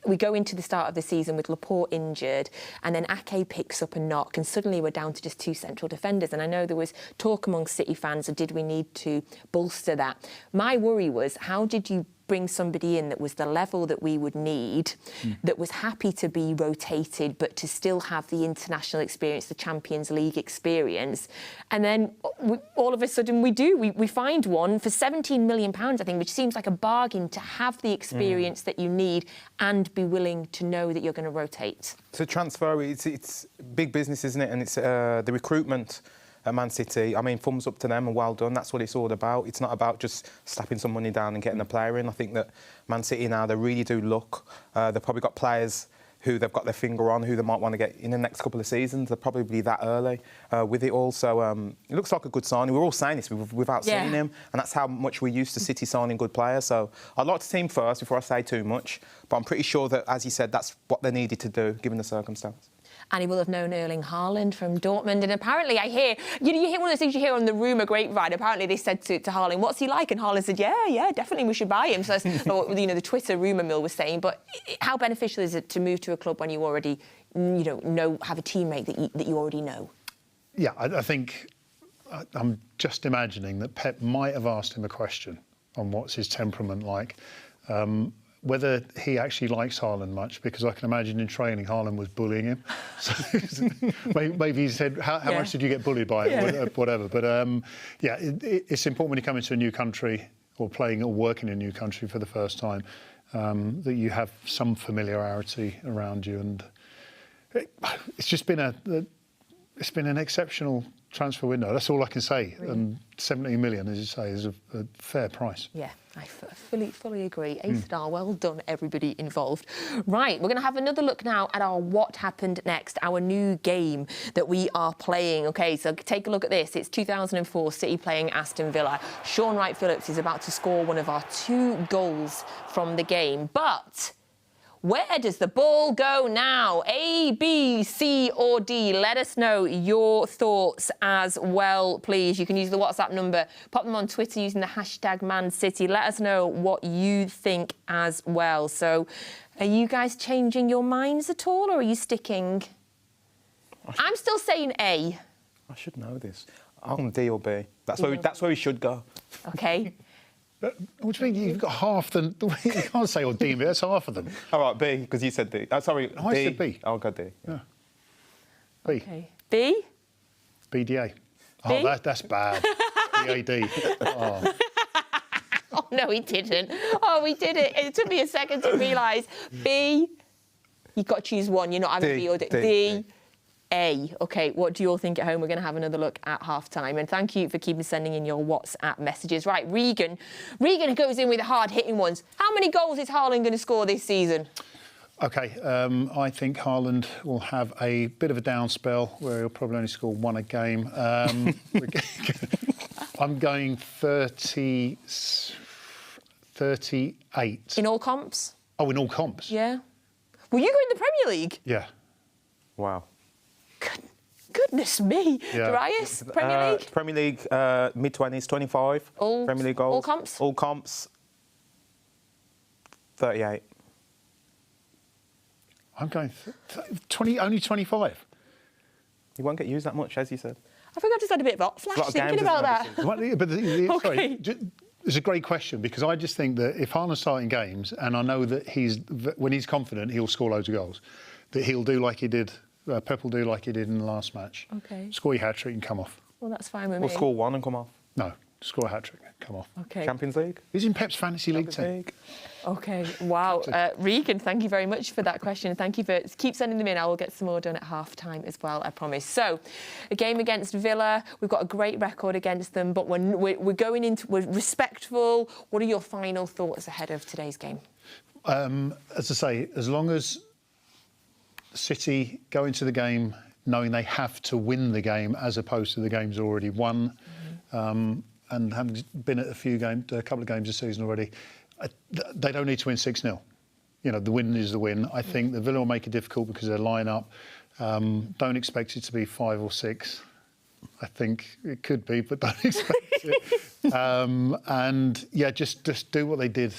We go into the start of the season with Laporte injured, and then Ake picks up a knock, and suddenly we're down to just 2 central defenders. And I know there was talk among City fans, or did we need to bolster that? My worry was, how did you bring somebody in that was the level that we would need, that was happy to be rotated, but to still have the international experience, the Champions League experience? And then all of a sudden we find one for £17 million, I think, which seems like a bargain to have the experience that you need and be willing to know that you're going to rotate. So transfer, it's big business, isn't it? And it's the recruitment at Man City. I mean, thumbs up to them and well done. That's what it's all about. It's not about just slapping some money down and getting a player in. I think that Man City now, they really do look. They've probably got players who they've got their finger on, who they might want to get in the next couple of seasons. They're probably that early with it all. So it looks like a good signing. We're all saying this without seeing him, and that's how much we're used to City signing good players. So I'd like to see him first before I say too much, but I'm pretty sure that, as you said, that's what they needed to do, given the circumstance. And he will have known Erling Haaland from Dortmund. And apparently I hear, you hear one of those things you hear on the rumour grapevine. Apparently they said to Haaland, what's he like? And Haaland said, yeah, definitely we should buy him. So that's what, the Twitter rumour mill was saying. But how beneficial is it to move to a club when you already, have a teammate that you already know? Yeah, I think I'm just imagining that Pep might have asked him a question on what's his temperament like. Whether he actually likes Haaland much, because I can imagine in training Haaland was bullying him. So maybe he said, how much did you get bullied by it? Whatever. But it's important when you come into a new country or playing or working in a new country for the first time, that you have some familiarity around you. And it's just been an exceptional transfer window. That's all I can say. Really? And 17 million, as you say, is a fair price. Yeah, I fully agree. A-star, well done, everybody involved. Right, we're going to have another look now at our What Happened Next, our new game that we are playing. OK, so take a look at this. It's 2004, City playing Aston Villa. Sean Wright-Phillips is about to score one of our 2 goals from the game. But where does the ball go now? A, B, C or D? Let us know your thoughts as well, please. You can use the WhatsApp number. Pop them on Twitter using the hashtag ManCity. Let us know what you think as well. So are you guys changing your minds at all, or are you sticking? I'm still saying A. I should know this. I'm D or B. That's where we should go. OK. What do you mean? You've got half the... You can't say or D, that's half of them. All right, B, because you said D. Sorry, I D. said B. I'll go D. Yeah. B. Okay. B? BDA. B? Oh, that's bad. BAD. Oh. Oh, no, he didn't. Oh, we did it. It took me a second to realise. B, you've got to choose one. You're not having B or D. D. A. OK, what do you all think at home? We're going to have another look at half-time. And thank you for keeping sending in your WhatsApp messages. Right, Regan goes in with the hard-hitting ones. How many goals is Haaland going to score this season? OK, I think Haaland will have a bit of a down spell where he'll probably only score 1 a game. I'm going 38. In all comps? Oh, in all comps? Yeah. Will you go in the Premier League? Yeah. Wow. Goodness me. Yeah. Darius, Premier League? Premier League, mid-20s, 25. All Premier League goals. All comps? All comps, 38. I'm going 20, only 25. You won't get used that much, as you said. I think I just had a bit of hot flash thinking about that. Sorry, it's a great question, because I just think that if Haaland's starting games, and I know that when he's confident, he'll score loads of goals, that he'll do like he did... Pep will do like he did in the last match. OK. Score your hat-trick and come off. Well, that's fine with me. Or score 1 and come off. No, score a hat-trick, come off. OK. Champions League? He's in Pep's fantasy league team. Okay, wow. Regan, thank you very much for that question. Thank you for... Keep sending them in. I will get some more done at half-time as well, I promise. So, a game against Villa. We've got a great record against them, but we're going into... We're respectful. What are your final thoughts ahead of today's game? As I say, as long as City go into the game knowing they have to win the game as opposed to the game's already won, and having been at a couple of games this season already, they don't need to win 6-0. You know, the win is the win. I think the Villa will make it difficult because their line-up. Don't expect it to be 5 or 6. I think it could be, but don't expect it. And yeah, just do what they did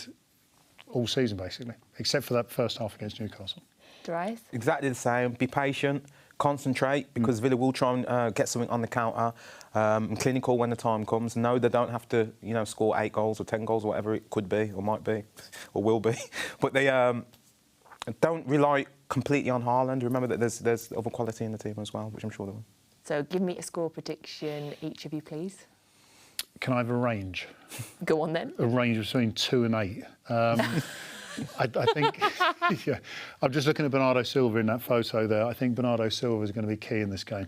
all season, basically, except for that first half against Newcastle. Darius? Exactly the same. Be patient, concentrate, because Villa will try and get something on the counter. And clinical when the time comes. No, they don't have to, you know, score 8 goals or 10 goals, or whatever it could be, or might be, or will be. But they don't rely completely on Haaland. Remember that there's other quality in the team as well, which I'm sure they will. So give me a score prediction, each of you, please. Can I have a range? Go on then. A range between 2 and 8. I think, yeah, I'm just looking at Bernardo Silva in that photo there. I think Bernardo Silva is going to be key in this game,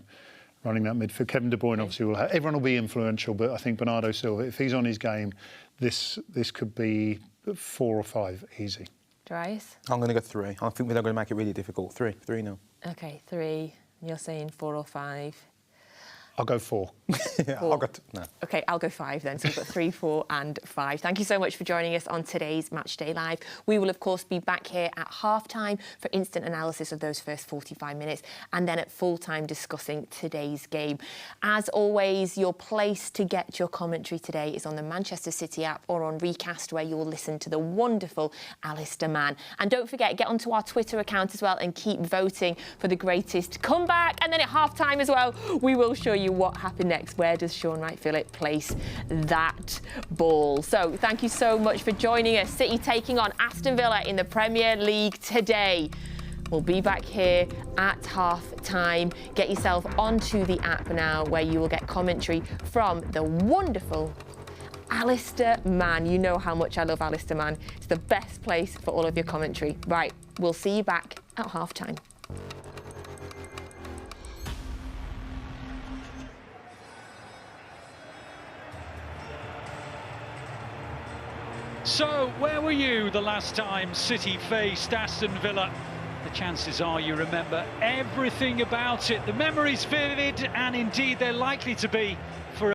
running that midfield. Kevin De Bruyne obviously will have, everyone will be influential, but I think Bernardo Silva, if he's on his game, this could be 4 or 5 easy. Darius? I'm going to go 3. I think they're going to make it really difficult. 3-0. Okay, 3. You're saying 4 or 5. I'll go 4. Yeah, I'll go no. OK, I'll go 5 then. So we've got 3, 4 and 5. Thank you so much for joining us on today's Matchday Live. We will, of course, be back here at half-time for instant analysis of those first 45 minutes and then at full-time discussing today's game. As always, your place to get your commentary today is on the Manchester City app or on Recast, where you will listen to the wonderful Alistair Mann. And don't forget, get onto our Twitter account as well and keep voting for the greatest comeback. And then at half-time as well, we will show you what happened next. Where does Sean Wright-Phillip place that ball? So thank you so much for joining us. City taking on Aston Villa in the Premier League today. We'll be back here at half-time. Get yourself onto the app now, where you will get commentary from the wonderful Alistair Mann. You know how much I love Alistair Mann. It's the best place for all of your commentary. Right, we'll see you back at half-time. So, where were you the last time City faced Aston Villa? The chances are you remember everything about it. The memory's vivid, and indeed they're likely to be